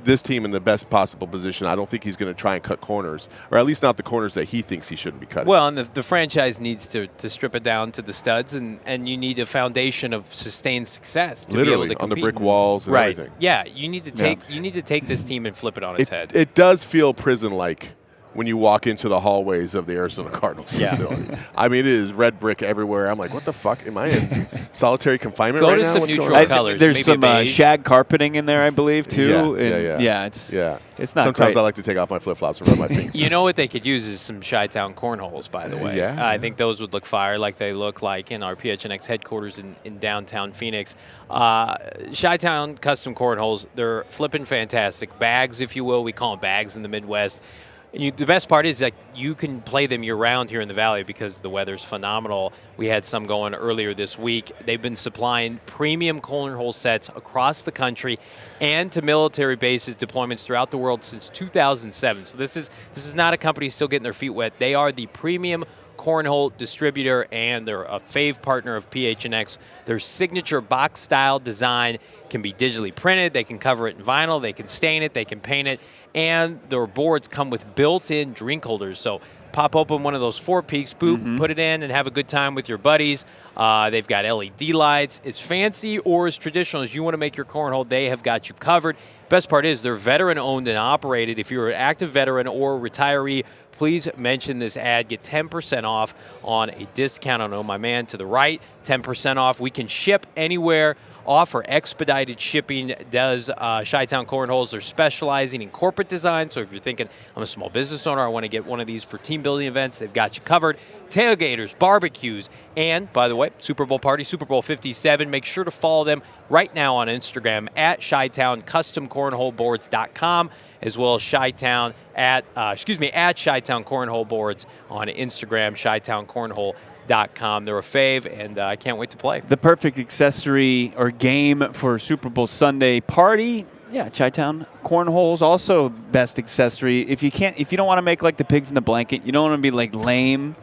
this team in the best possible position. I don't think he's going to try and cut corners, or at least not the corners that he thinks he shouldn't be cutting. Well, and the franchise needs to strip it down to the studs, and you need a foundation of sustained success to be able to compete. On the brick walls and everything. Yeah, you need to take this team and flip it on its head. It does feel prison-like when you walk into the hallways of the Arizona Cardinals facility. I mean, it is red brick everywhere. I'm like, what the fuck? Am I in solitary confinement right now? Go to some neutral colors. There's some shag carpeting in there, I believe, too. It's not Sometimes great. I like to take off my flip-flops and rub my feet. You know what they could use is some Chi-Town cornholes, by the way. I think those would look fire like they look like in our PHNX headquarters in downtown Phoenix. Chi-Town custom cornholes, they're flipping fantastic. Bags, if you will. We call them bags in the Midwest. The best part is that you can play them year-round here in the Valley because the weather's phenomenal. We had some going earlier this week. They've been supplying premium cornhole sets across the country and to military bases deployments throughout the world since 2007. So this is not a company still getting their feet wet. They are the premium cornhole distributor, and they're a fave partner of PHNX. Their signature box-style design can be digitally printed. They can cover it in vinyl. They can stain it. They can paint it. And their boards come with built-in drink holders. So pop open one of those 4 Peaks, boop, put it in, and have a good time with your buddies. They've got LED lights. As fancy or as traditional as you want to make your cornhole, they have got you covered. Best part is they're veteran-owned and operated. If you're an active veteran or retiree, please mention this ad. Get 10% off on a discount. I know my man to the right, 10% off. We can ship anywhere. Offer expedited shipping. Does Chi-Town Cornholes. They're specializing in corporate design. So if you're thinking, I'm a small business owner, I want to get one of these for team building events, they've got you covered. Tailgaters, barbecues, and by the way, Super Bowl party, Super Bowl 57. Make sure to follow them right now on Instagram at Chi-Town CustomCornholeBoards.com, as well as Chi-Town at Chi-Town Cornhole Boards on Instagram, Chi-Town Cornhole.com. They're a fave, and I can't wait to play. The perfect accessory or game for Super Bowl Sunday party. Yeah, Chi-Town cornholes also best accessory. If you don't want to make like the pigs in the blanket, you don't want to be like lame.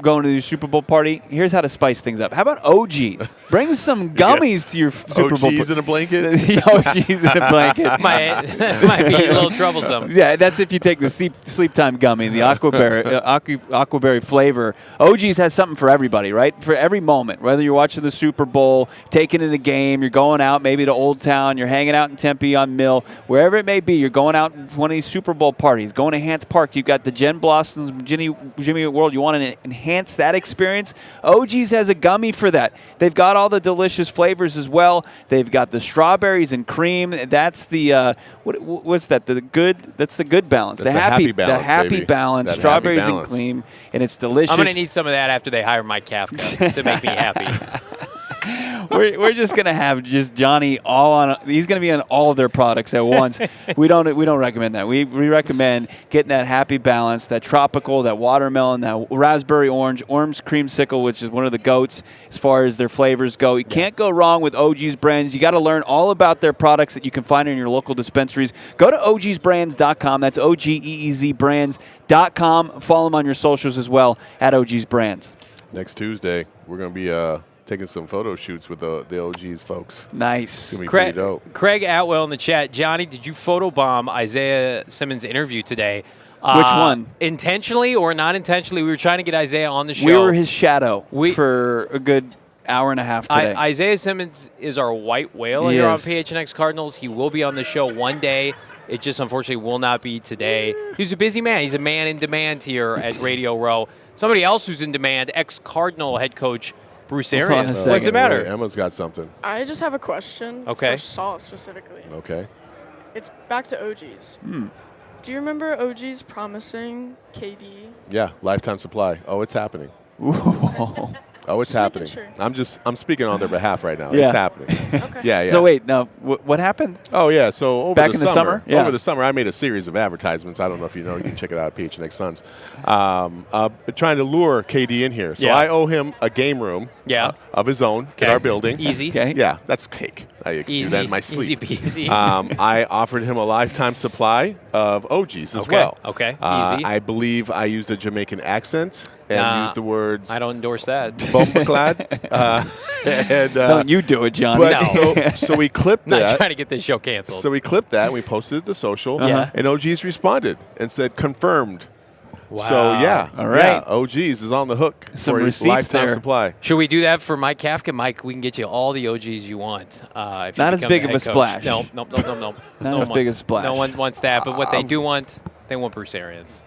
going to the Super Bowl party, here's how to spice things up. How about OGs? Bring some gummies to your Super Bowl. OGs in a blanket? The OGs in a blanket. might be a little troublesome. Yeah, that's if you take the sleep time gummy, the aquaberry flavor. OGs has something for everybody, right? For every moment, whether you're watching the Super Bowl, taking in a game, you're going out maybe to Old Town, you're hanging out in Tempe on Mill, wherever it may be, you're going out to one of these Super Bowl parties, going to Hance Park, you've got the Jen Blossoms, Jimmy World, you want to enhance that experience? OGs has a gummy for that. They've got all the delicious flavors as well. They've got the strawberries and cream. That's the what's that? That's the good balance. That's the happy balance. The happy balance. That strawberries happy and balance. cream, and it's delicious. I'm going to need some of that after they hire Mike Kafka to make me happy. We're just gonna have just Johnny all on. He's gonna be on all of their products at once. We don't recommend that. We recommend getting that happy balance, that tropical, that watermelon, that raspberry orange creamsicle, which is one of the goats as far as their flavors go. You can't go wrong with OG's Brands. You got to learn all about their products that you can find in your local dispensaries. Go to ogsbrands.com. That's OGEEZ brands.com. Follow them on your socials as well at OG's Brands. Next Tuesday, we're going to be taking some photo shoots with the OGs folks. Nice. It's going to be pretty dope. Craig Atwell in the chat. Johnny, did you photobomb Isaiah Simmons' interview today? Which one? Intentionally or not intentionally? We were trying to get Isaiah on the show. We were his shadow for a good hour and a half today. Isaiah Simmons is our white whale here on PHNX Cardinals. He will be on the show one day. It just unfortunately will not be today. He's a busy man. He's a man in demand here at Radio Row. Somebody else who's in demand, ex-Cardinal head coach Bruce Arians. What's the matter? Emma's got something. I just have a question for Saul specifically. Okay. It's back to OGs. Do you remember OGs promising KD? Yeah, lifetime supply. Oh, it's happening. Oh, it's happening. Sure. I'm speaking on their behalf right now. Yeah. It's happening. Okay. Yeah. So wait, now what happened? Oh yeah. So over Back the in the summer? Yeah. over the summer, I made a series of advertisements. I don't know if you know. You can check it out at PHNX Suns. Trying to lure KD in here. So I owe him a game room. Of his own in our building. Easy. Okay. Yeah, that's cake. I can do that in my sleep. Easy peasy. I offered him a lifetime supply of OGs as well. Okay. Easy. I believe I used a Jamaican accent and used the words. I don't endorse that. Bombaclad. Don't you do it, Johnny. But so we clipped that. Not trying to get this show canceled. So we clipped that and we posted it to social. And OGs responded and said confirmed. Wow. So yeah, all right. Yeah, OGs is on the hook Some for his receipts lifetime there. supply. Should we do that for Mike Kafka? Mike, we can get you all the OGs you want. If you Not as become big the of head a coach. splash. No. Not as big a splash. No one wants that. But what they do want, they want Bruce Arians.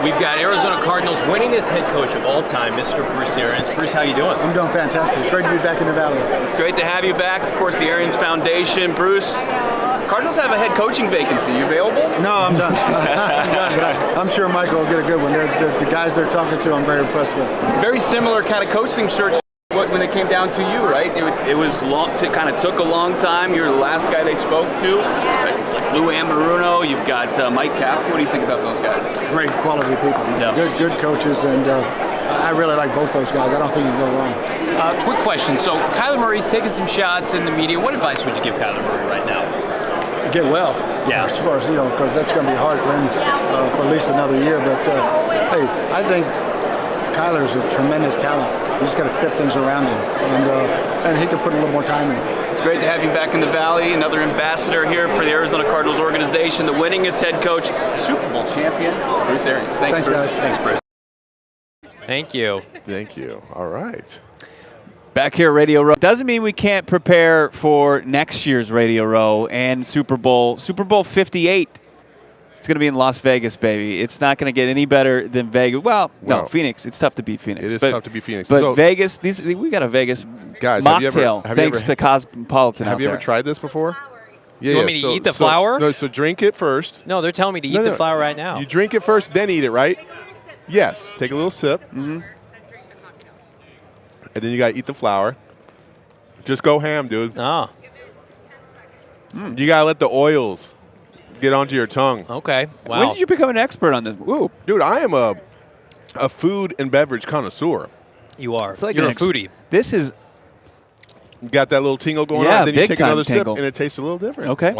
We've got Arizona Cardinals winningest head coach of all time, Mr. Bruce Arians. Bruce, how you doing? I'm doing fantastic. It's great to be back in the Valley. It's great to have you back. Of course, the Arians Foundation. Bruce, Cardinals have a head coaching vacancy. You available? No, I'm done. I'm done, but I'm sure Michael will get a good one. The guys they're talking to, I'm very impressed with. Very similar kind of coaching search when it came down to you, right? It was long. Kind of took a long time. You're the last guy they spoke to. Like Lou Anarumo, you've got Mike Kafka. What do you think about those guys? Great quality people. Yeah. Good coaches, and I really like both those guys. I don't think you can go wrong. Quick question. So Kyler Murray's taking some shots in the media. What advice would you give Kyler Murray right now? Get well. Yeah. As far as, because that's going to be hard for him for at least another year. But hey, I think Kyler's a tremendous talent. He's got to fit things around him, and he can put a little more time in. It's great to have you back in the Valley. Another ambassador here for the Arizona Cardinals organization, the winningest head coach, Super Bowl champion, Bruce Arians. Thanks, Bruce. guys. Thanks, Bruce. Thank you. Thank you. All right. Back here at Radio Row. Doesn't mean we can't prepare for next year's Radio Row and Super Bowl 58. It's going to be in Las Vegas, baby. It's not going to get any better than Vegas. Well, no, Phoenix. It's tough to beat Phoenix. It is tough to beat Phoenix. But So- Vegas, we got a Vegas Guys, mocktail thanks to Cosmopolitan Have out you there. ever tried this before? Yeah. You want me to eat the flour? No, so drink it first. No, they're telling me to eat the flour right now. You drink it first, then eat it, right? Yes. Take a little sip. Mm-hmm. And then you got to eat the flour. Just go ham, dude. Oh, You got to let the oils get onto your tongue. okay. Wow. When did you become an expert on this? Ooh. Dude, I am a food and beverage connoisseur. You are. It's like You're an a foodie. This is You got that little tingle going Yeah, on, then you big take time another tingle. sip, and it tastes a little different. okay.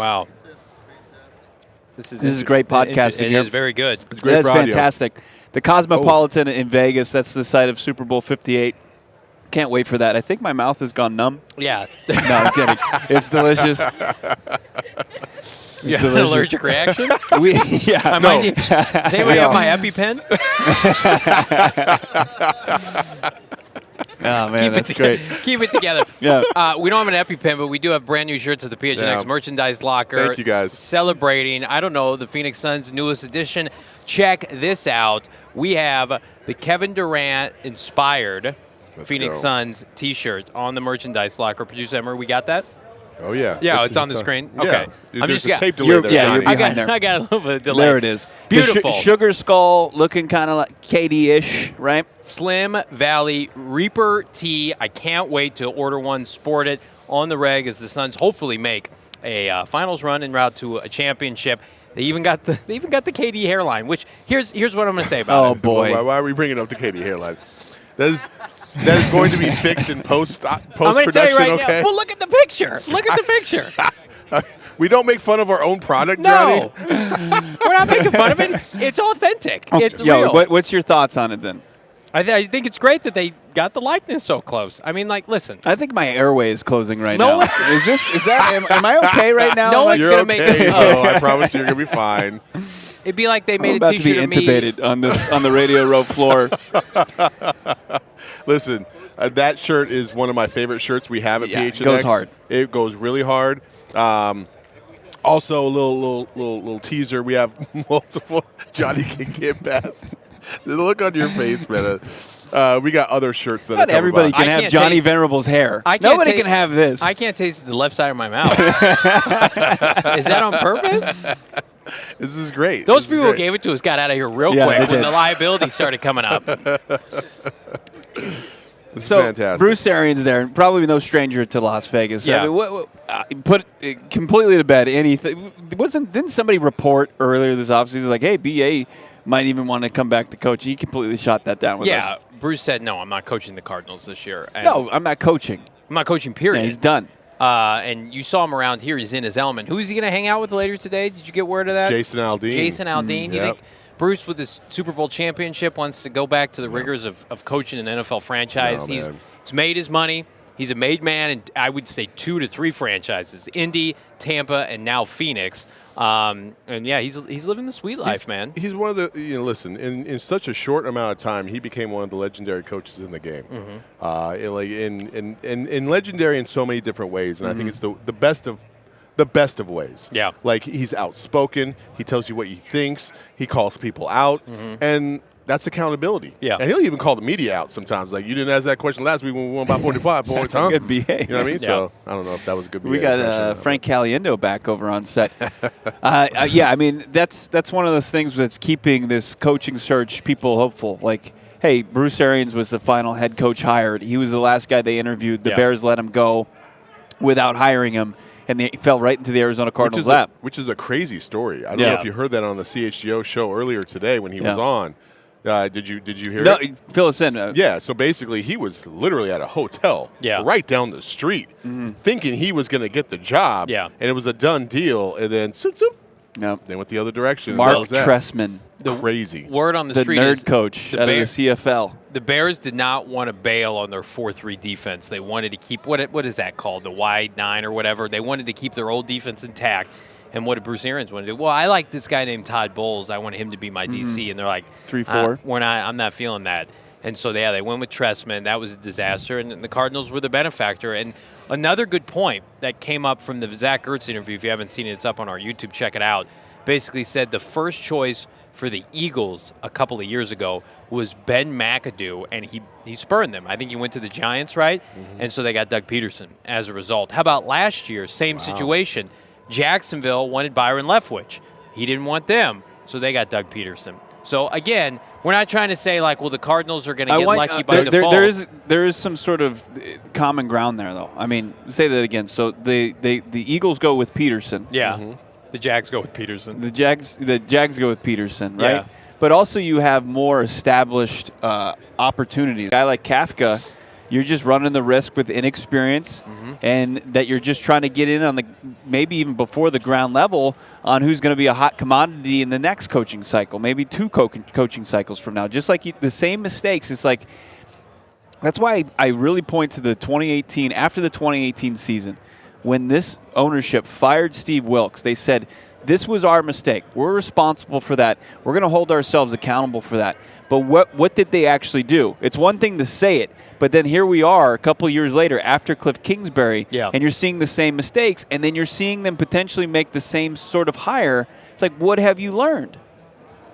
This is great podcasting It here. is very good. Great That's for audio. fantastic. The Cosmopolitan in Vegas, that's the site of Super Bowl 58. Can't wait for that. I think my mouth has gone numb. Yeah. No, I'm kidding. It's delicious. You have an allergic reaction? I might need, does anybody have my EpiPen? Oh, man, that's great. Keep it together. Yeah. We don't have an EpiPen, but we do have brand new shirts at the PHNX merchandise locker. Thank you, guys. Celebrating, I don't know, the Phoenix Suns' newest edition. Check this out. We have the Kevin Durant-inspired Phoenix Suns T-shirt on the merchandise locker. Producer Emery, we got that? Oh, yeah. Yeah, it's on the screen. Okay. Yeah. There's a tape delay there. You're I behind there. got a little bit of delay. There it is. Beautiful. Sugar Skull looking kind of like KD-ish, right? Slim Valley Reaper tee. I can't wait to order one, sport it on the reg as the Suns hopefully make a finals run en route to a championship. They even got the KD hairline, which here's what I'm going to say about it. Oh, boy. Why are we bringing up the KD hairline? That is going to be fixed in post-production, I'm going to tell you right okay? now. Well, look at the picture. Look at the picture. We don't make fun of our own product, No. Johnny. We're not making fun of it. It's authentic. It's real. What's your thoughts on it then? I think it's great that they got the likeness so close. I mean, like, listen. I think my airway is closing right No now. one's- Am I okay right now? No one's You're going to okay. make it. Oh, I promise you're going to be fine. It'd be like they made I'm a about to be T-shirt of me. intubated on the Radio Row floor. Listen, that shirt is one of my favorite shirts we have at PHNX. It goes hard. It goes really hard. Also, a little teaser. We have multiple Johnny can get past. The look on your face, man. We got other shirts that Not are everybody coming can I have can't Johnny taste- Venerable's hair. I can't Nobody taste- can have this. I can't taste the left side of my mouth. Is that on purpose? This is great. Those This is people who great. gave it to us got out of here real Yeah, quick they when did. the liability started coming up. This is So fantastic. Bruce Arians there, probably no stranger to Las Vegas. Yeah. I mean, put it completely to bed. Anything didn't somebody report earlier this offseason like, hey, BA might even want to come back to coach? He completely shot that down with us. Bruce said, no, I'm not coaching the Cardinals this year. And No, I'm not coaching. I'm not coaching, period. Yeah, he's done. And you saw him around here. He's in his element. Who is he going to hang out with later today? Did you get word of that? Jason Aldean. Jason Aldean. You Yep. think Bruce, with his Super Bowl championship, wants to go back to the rigors of coaching an NFL franchise? No, he's man. made his money. He's a made man in, I would say, 2 to 3 franchises: Indy, Tampa, and now Phoenix. And yeah, he's living the sweet life, man. He's one of the, listen, in such a short amount of time, he became one of the legendary coaches in the game. In legendary in so many different ways, and I think it's the best of ways. Yeah. Like, he's outspoken. He tells you what he thinks. He calls people out. And that's accountability. Yeah. And he'll even call the media out sometimes. Like, you didn't ask that question last week when we won by 45 points, huh? Good BA. You know what I mean? Yeah. So, I don't know if that was a good We BA impression or got not. Frank Caliendo back over on set. Yeah, I mean, that's one of those things that's keeping this coaching search people hopeful. Like, hey, Bruce Arians was the final head coach hired. He was the last guy they interviewed. The Yeah. Bears let him go without hiring him, and they fell right into the Arizona Cardinals' lap. Which is a crazy story. I don't Yeah. know if you heard that on the CHGO show earlier today when he was Yeah. on. Did you hear No, it? fill us in. Yeah, so basically he was literally at a hotel right down the street thinking he was going to get the job. Yeah. And it was a done deal. And then No. they went the other direction. Mark That was that. Tressman, Crazy. Word on the the street nerd is coach out of the Bears- CFL. the Bears did not want to bail on their 4-3 defense. They wanted to keep what is that called, the wide 9 or whatever. They wanted to keep their old defense intact. And what did Bruce Arians want to do? Well, I like this guy named Todd Bowles. I want him to be my DC. And they're like, 3-4. I'm not feeling that. And so they went with Tressman. That was a disaster. And the Cardinals were the benefactor. And another good point that came up from the Zach Ertz interview, if you haven't seen it, it's up on our YouTube. Check it out. Basically said the first choice for the Eagles a couple of years ago was Ben McAdoo, and he spurned them. I think he went to the Giants, right? And so they got Doug Peterson as a result. How about last year? Same situation. Jacksonville wanted Byron Leftwich. He didn't want them, so they got Doug Peterson. So, again, we're not trying to say, like, well, the Cardinals are going to get lucky by default. There is some sort of common ground there, though. I mean, say that again. So the Eagles go with Peterson. Yeah. The Jags go with Peterson. The Jags go with Peterson, right? Yeah. But also you have more established opportunities. A guy like Kafka, you're just running the risk with inexperience, and that you're just trying to get in on the maybe even before the ground level on who's going to be a hot commodity in the next coaching cycle, maybe 2 coaching cycles from now. Just like the same mistakes. It's like that's why I really point to the 2018 after the 2018 season when this ownership fired Steve Wilkes. They said, this was our mistake. We're responsible for that. We're going to hold ourselves accountable for that. But what did they actually do? It's one thing to say it, but then here we are a couple of years later after Cliff Kingsbury, and you're seeing the same mistakes, and then you're seeing them potentially make the same sort of hire. It's like, what have you learned?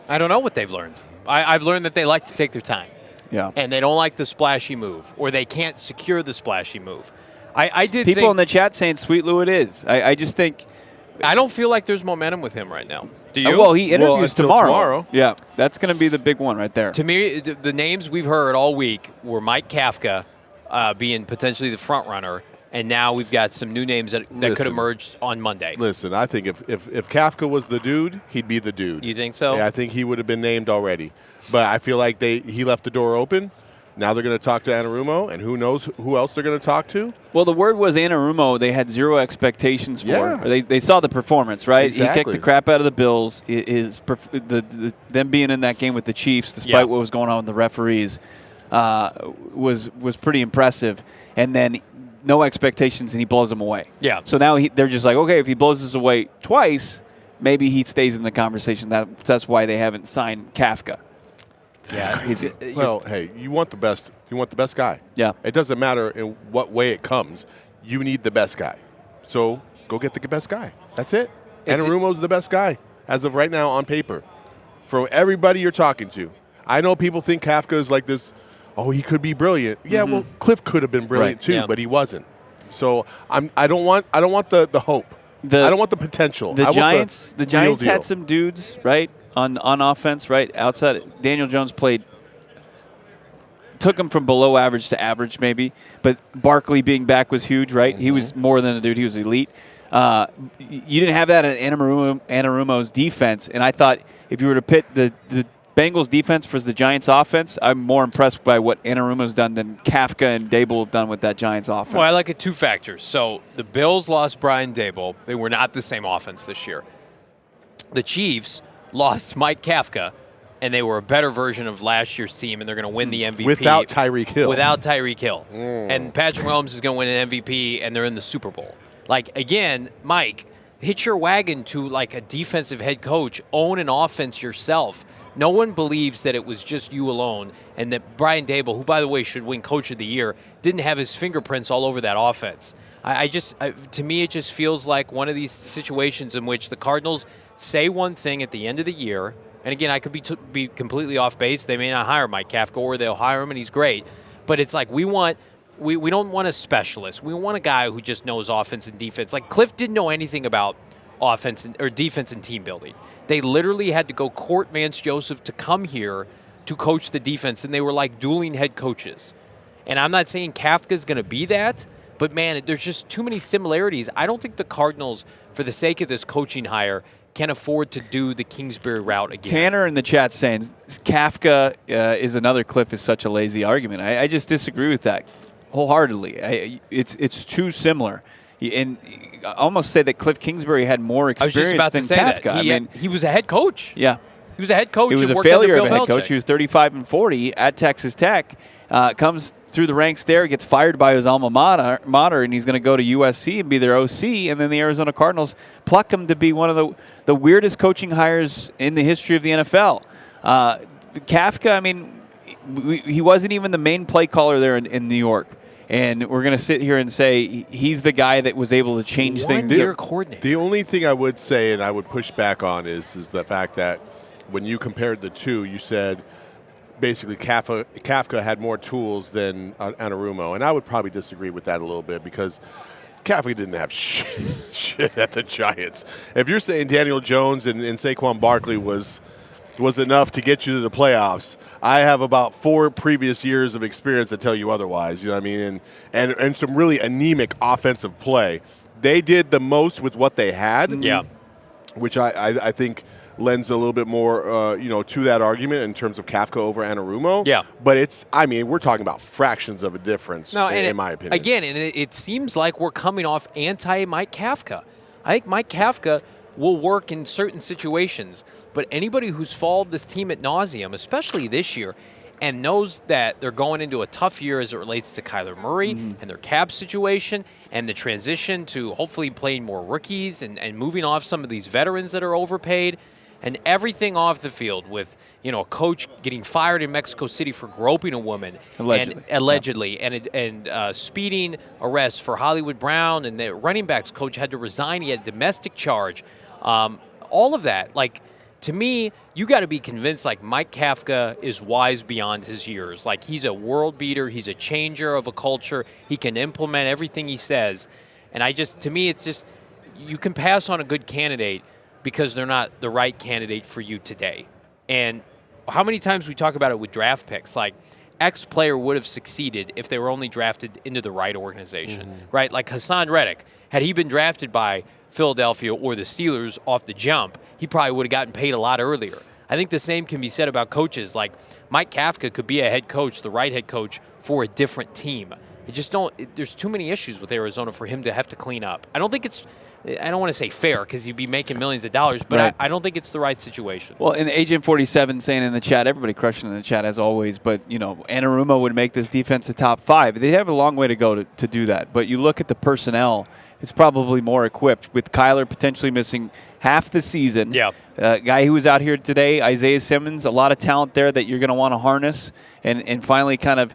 I don't know what they've learned. I've learned that they like to take their time. Yeah. And they don't like the splashy move, or they can't secure the splashy move. I did People think, in the chat saying Sweet Lou it is. I just think I don't feel like there's momentum with him right now. Do you? Well, he interviews tomorrow. Yeah, that's going to be the big one right there. To me, the names we've heard all week were Mike Kafka being potentially the front runner, and now we've got some new names that could emerge on Monday. Listen, I think if Kafka was the dude, he'd be the dude. You think so? Yeah, I think he would have been named already. But I feel like he left the door open. Now they're going to talk to Anarumo, and who knows who else they're going to talk to. Well, the word was Anarumo. They had zero expectations for. Yeah. They saw the performance, right? Exactly. He kicked the crap out of the Bills. Them being in that game with the Chiefs, despite what was going on with the referees, was pretty impressive. And then no expectations, and he blows them away. Yeah. So now they're just like, okay, if he blows us away twice, maybe he stays in the conversation. That's why they haven't signed Kafka. That's crazy. Well, hey, you want the best. You want the best guy. Yeah. It doesn't matter in what way it comes. You need the best guy. So go get the best guy. That's it. Anarumo's the best guy as of right now on paper. From everybody you're talking to, I know people think Kafka is like this. Oh, he could be brilliant. Yeah, well, Cliff could have been brilliant too, but he wasn't. So I don't want the hope. I don't want the potential. The Giants deal. had some dudes, right? On offense, right? Outside, Daniel Jones took him from below average to average maybe, but Barkley being back was huge, right? He was more than a dude. He was elite. You didn't have that in Anarumo's defense, and I thought if you were to pit the Bengals defense versus the Giants offense, I'm more impressed by what Anarumo's done than Kafka and Dable have done with that Giants offense. Well, I like it 2 factors. So the Bills lost Brian Dable. They were not the same offense this year. The Chiefs lost Mike Kafka, and they were a better version of last year's team, and they're going to win the MVP. Without Tyreek Hill. And Patrick Mahomes is going to win an MVP, and they're in the Super Bowl. Like, again, Mike, hitch your wagon to, like, a defensive head coach. Own an offense yourself. No one believes that it was just you alone, and that Brian Dable, who, by the way, should win Coach of the Year, didn't have his fingerprints all over that offense. To me, it just feels like one of these situations in which the Cardinals say one thing at the end of the year, and again, I could be completely off base. They may not hire Mike Kafka, or they'll hire him, and he's great. But it's like we don't want a specialist. We want a guy who just knows offense and defense. Like Cliff didn't know anything about offense or defense and team building. They literally had to go court Vance Joseph to come here to coach the defense, and they were like dueling head coaches. And I'm not saying Kafka's going to be that, but man, there's just too many similarities. I don't think the Cardinals, for the sake of this coaching hire, can afford to do the Kingsbury route again. Tanner in the chat saying Kafka is another Cliff is such a lazy argument. I just disagree with that wholeheartedly. It's too similar. And I almost say that Cliff Kingsbury had more experience than Kafka. I was just about to say that. He was a head coach. Yeah. He was a head coach. He was a failure of a head coach. He was 35-40 at Texas Tech. Comes through the ranks there, gets fired by his alma mater, and he's going to go to USC and be their OC. And then the Arizona Cardinals pluck him to be one of the weirdest coaching hires in the history of the NFL. Kafka, I mean, he wasn't even the main play caller there in New York. And we're going to sit here and say he's the guy that was able to change things. The only thing I would say, and I would push back on, is the fact that when you compared the two, you said basically Kafka had more tools than Anarumo. And I would probably disagree with that a little bit because Kafka didn't have shit at the Giants. If you're saying Daniel Jones and Saquon Barkley was enough to get you to the playoffs, I have about 4 previous years of experience that tell you otherwise. You know what I mean? And some really anemic offensive play. They did the most with what they had. Yeah. Which I think lends a little bit more, to that argument in terms of Kafka over Anarumo. Yeah. But we're talking about fractions of a difference, in my opinion. Again, and it seems like we're coming off anti-Mike Kafka. I think Mike Kafka will work in certain situations, but anybody who's followed this team ad nauseum, especially this year, and knows that they're going into a tough year as it relates to Kyler Murray and their cap situation and the transition to hopefully playing more rookies and moving off some of these veterans that are overpaid and everything off the field with, a coach getting fired in Mexico City for groping a woman. Allegedly. And speeding arrests for Hollywood Brown, and the running backs coach had to resign. He had a domestic charge. All of that, to me, you got to be convinced Mike Kafka is wise beyond his years. He's a world beater. He's a changer of a culture. He can implement everything he says. And to me, it's just, you can pass on a good candidate because they're not the right candidate for you today. And how many times we talk about it with draft picks, X player would have succeeded if they were only drafted into the right organization, right? Like Hassan Reddick, had he been drafted by Philadelphia or the Steelers off the jump, he probably would have gotten paid a lot earlier. I think the same can be said about coaches. Mike Kafka could be a head coach, the right head coach, for a different team. There's too many issues with Arizona for him to have to clean up. I don't want to say fair because he'd be making millions of dollars, but right. I don't think it's the right situation. Well, and Agent 47 saying in the chat, everybody crushing in the chat as always, but, Anarumo would make this defense a top 5. They have a long way to go to do that. But you look at the personnel, it's probably more equipped with Kyler potentially missing half the season. Yeah. Guy who was out here today, Isaiah Simmons, a lot of talent there that you're going to want to harness and finally kind of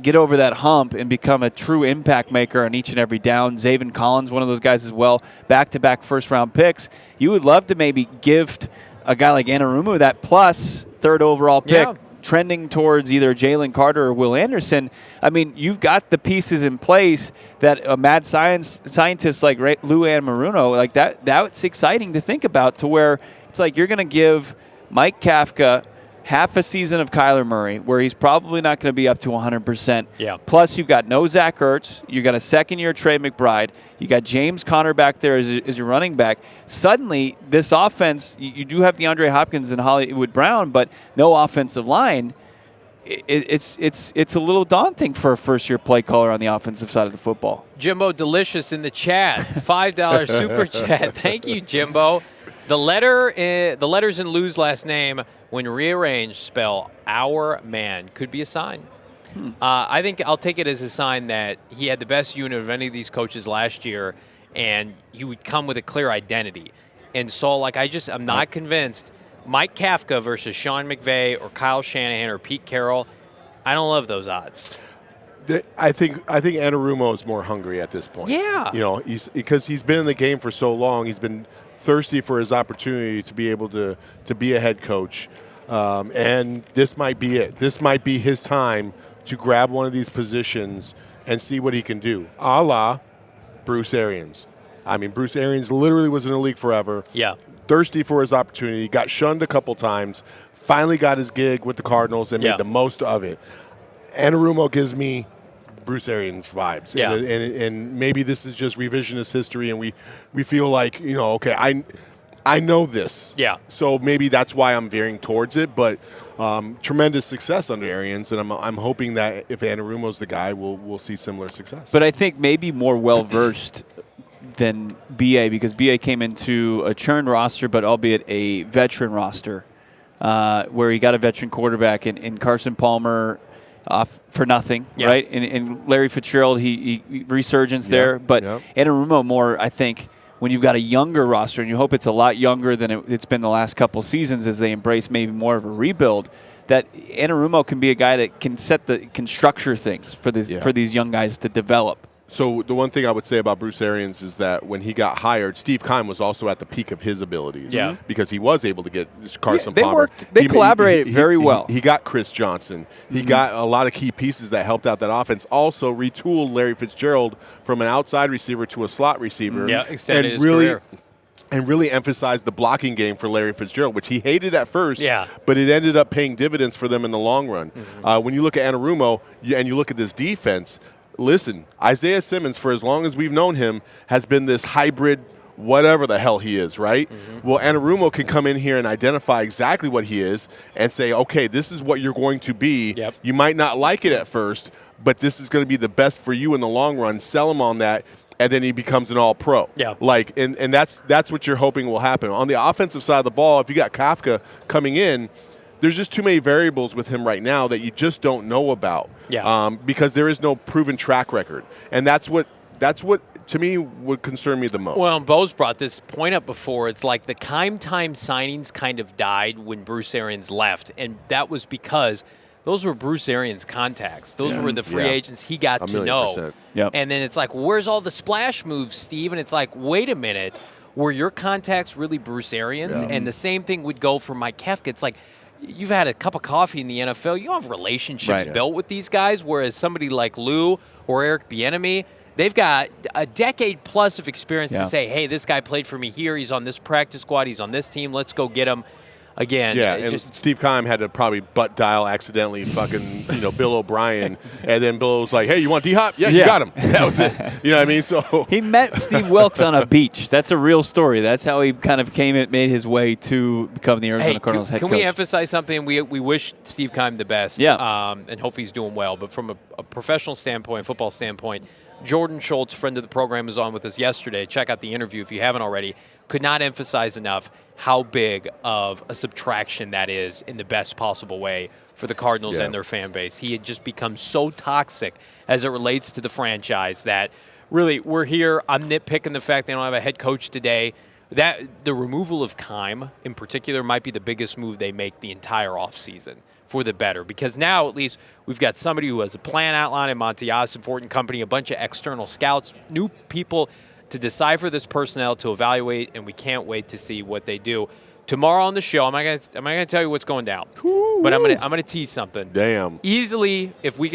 get over that hump and become a true impact maker on each and every down. Zaven Collins, one of those guys as well, back-to-back first-round picks. You would love to maybe gift a guy like Anarumo that plus third overall pick, trending towards either Jalen Carter or Will Anderson. I mean, you've got the pieces in place that a mad scientist like Lou Anarumo, that's exciting to think about, to where it's you're going to give Mike Kafka half a season of Kyler Murray, where he's probably not going to be up to 100%. Yeah. Plus, you've got no Zach Ertz. You've got a second-year Trey McBride. You got James Conner back there as your running back. Suddenly, this offense, you do have DeAndre Hopkins and Hollywood Brown, but no offensive line. It's a little daunting for a first-year play caller on the offensive side of the football. Jimbo Delicious in the chat, $5 super chat. Thank you, Jimbo. The letters in Lou's last name, when rearranged, spell "our man." Could be a sign. I think I'll take it as a sign that he had the best unit of any of these coaches last year, and he would come with a clear identity. And so, I'm not convinced. Mike Kafka versus Sean McVay or Kyle Shanahan or Pete Carroll, I don't love those odds. I think Anarumo is more hungry at this point. Yeah. Because he's been in the game for so long. He's been thirsty for his opportunity to be able to be a head coach. And this might be it. This might be his time to grab one of these positions and see what he can do, a la Bruce Arians. I mean, Bruce Arians literally was in the league forever. Yeah. Thirsty for his opportunity, got shunned a couple times, finally got his gig with the Cardinals and made the most of it. Anarumo gives me Bruce Arians vibes. Yeah. And maybe this is just revisionist history and we feel like, okay, I know this. Yeah. So maybe that's why I'm veering towards it. But tremendous success under Arians, and I'm hoping that if Anarumo's the guy, we'll see similar success. But I think maybe more well-versed than BA, because BA came into a churned roster, but albeit a veteran roster, where he got a veteran quarterback in Carson Palmer for nothing, right? And Larry Fitzgerald, he resurgence there. But Anarumo more, I think, when you've got a younger roster, and you hope it's a lot younger than it's been the last couple seasons as they embrace maybe more of a rebuild, that Anarumo can be a guy that can structure things for these young guys to develop. So the one thing I would say about Bruce Arians is that when he got hired, Steve Keim was also at the peak of his abilities. Yeah. Because he was able to get Carson Palmer. They collaborated very well. He got Chris Johnson. He got a lot of key pieces that helped out that offense. Also retooled Larry Fitzgerald from an outside receiver to a slot receiver. Yeah, extended his career. And really emphasized the blocking game for Larry Fitzgerald, which he hated at first, Yeah. but it ended up paying dividends for them in the long run. When you look at Anarumo and you look at this defense, listen, Isaiah Simmons, for as long as we've known him, has been this hybrid whatever the hell he is, right? Well, Anarumo can come in here and identify exactly what he is and say, okay, this is what you're going to be. Yep. You might not like it at first, but this is going to be the best for you in the long run. Sell him on that, and then he becomes an all-pro. Yeah. Like, and that's what you're hoping will happen. On the offensive side of the ball, if you got Kafka coming in, there's just too many variables with him right now that you just don't know about. Yeah. Because there is no proven track record, and that's what to me would concern me the most. Well, and Bo's brought this point up before. It's like the Time signings kind of died when Bruce Arians left, and that was because those were Bruce Arians' contacts. Those were the free agents he got to know. Yep. And then it's like, where's all the splash moves, Steve? And it's like, wait a minute, were your contacts really Bruce Arians? And the same thing would go for Mike Kafka. It's like, you've had a cup of coffee in the NFL. You don't have relationships built with these guys, whereas somebody like Lou or Eric Bieniemy, they've got a decade plus of experience to say, hey, this guy played for me here. He's on this practice squad. He's on this team. Let's go get him. Again, yeah, and Steve Keim had to probably butt dial accidentally fucking, Bill O'Brien. And then Bill was like, hey, you want D-Hop? Yeah, you got him. That was it. You know what I mean? So he met Steve Wilkes on a beach. That's a real story. That's how he kind of made his way to become the Arizona Cardinals head coach. Can we emphasize something? We wish Steve Keim the best. And hope he's doing well. But from a professional standpoint, football standpoint, Jordan Schultz, friend of the program, was on with us yesterday. Check out the interview if you haven't already. Could not emphasize enough how big of a subtraction that is in the best possible way for the Cardinals and their fan base. He had just become so toxic as it relates to the franchise that really we're here. I'm nitpicking the fact they don't have a head coach today. That the removal of Keim in particular might be the biggest move they make the entire offseason for the better, because now at least we've got somebody who has a plan outlined in Montias and Fort and company, a bunch of external scouts, new people to decipher this personnel, to evaluate, and we can't wait to see what they do. Tomorrow on the show, I'm not gonna tell you what's going down, but I'm gonna tease something. Damn. Easily, if we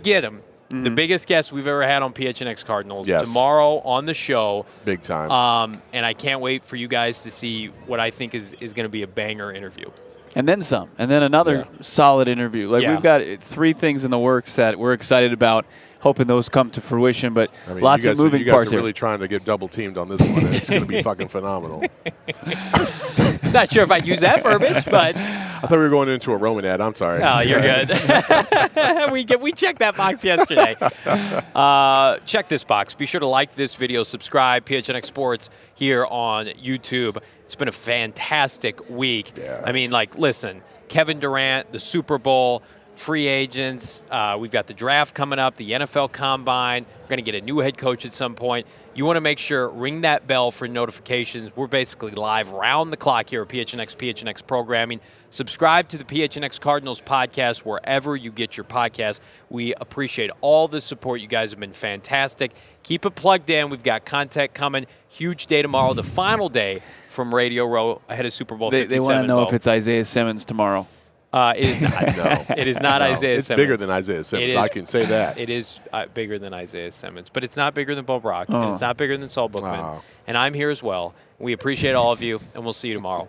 get him, the biggest guest we've ever had on PHNX Cardinals. Yes. Tomorrow on the show. Big time. And I can't wait for you guys to see what I think is going to be a banger interview. And then some. And then another solid interview. We've got 3 things in the works that we're excited about, hoping those come to fruition. But lots of moving parts You guys are really trying to get double teamed on this one. And it's going to be fucking phenomenal. Not sure if I'd use that verbiage, but I thought we were going into a Roman ad. I'm sorry. Oh, you're good. we checked that box yesterday. Check this box. Be sure to like this video, subscribe, PHNX Sports here on YouTube. It's been a fantastic week. Yeah, I mean, listen, Kevin Durant, the Super Bowl, free agents. We've got the draft coming up, the NFL Combine. We're going to get a new head coach at some point. You want to make sure, ring that bell for notifications. We're basically live round the clock here at PHNX Programming. Subscribe to the PHNX Cardinals podcast wherever you get your podcasts. We appreciate all the support. You guys have been fantastic. Keep it plugged in. We've got content coming. Huge day tomorrow, the final day from Radio Row ahead of Super Bowl 57. They want to know if it's Isaiah Simmons tomorrow. It is not. No. It is not Isaiah it's Simmons. Bigger than Isaiah Simmons. I can say that. It is bigger than Isaiah Simmons. But it's not bigger than Bo Brock. And it's not bigger than Saul Bookman. Wow. And I'm here as well. We appreciate all of you, and we'll see you tomorrow.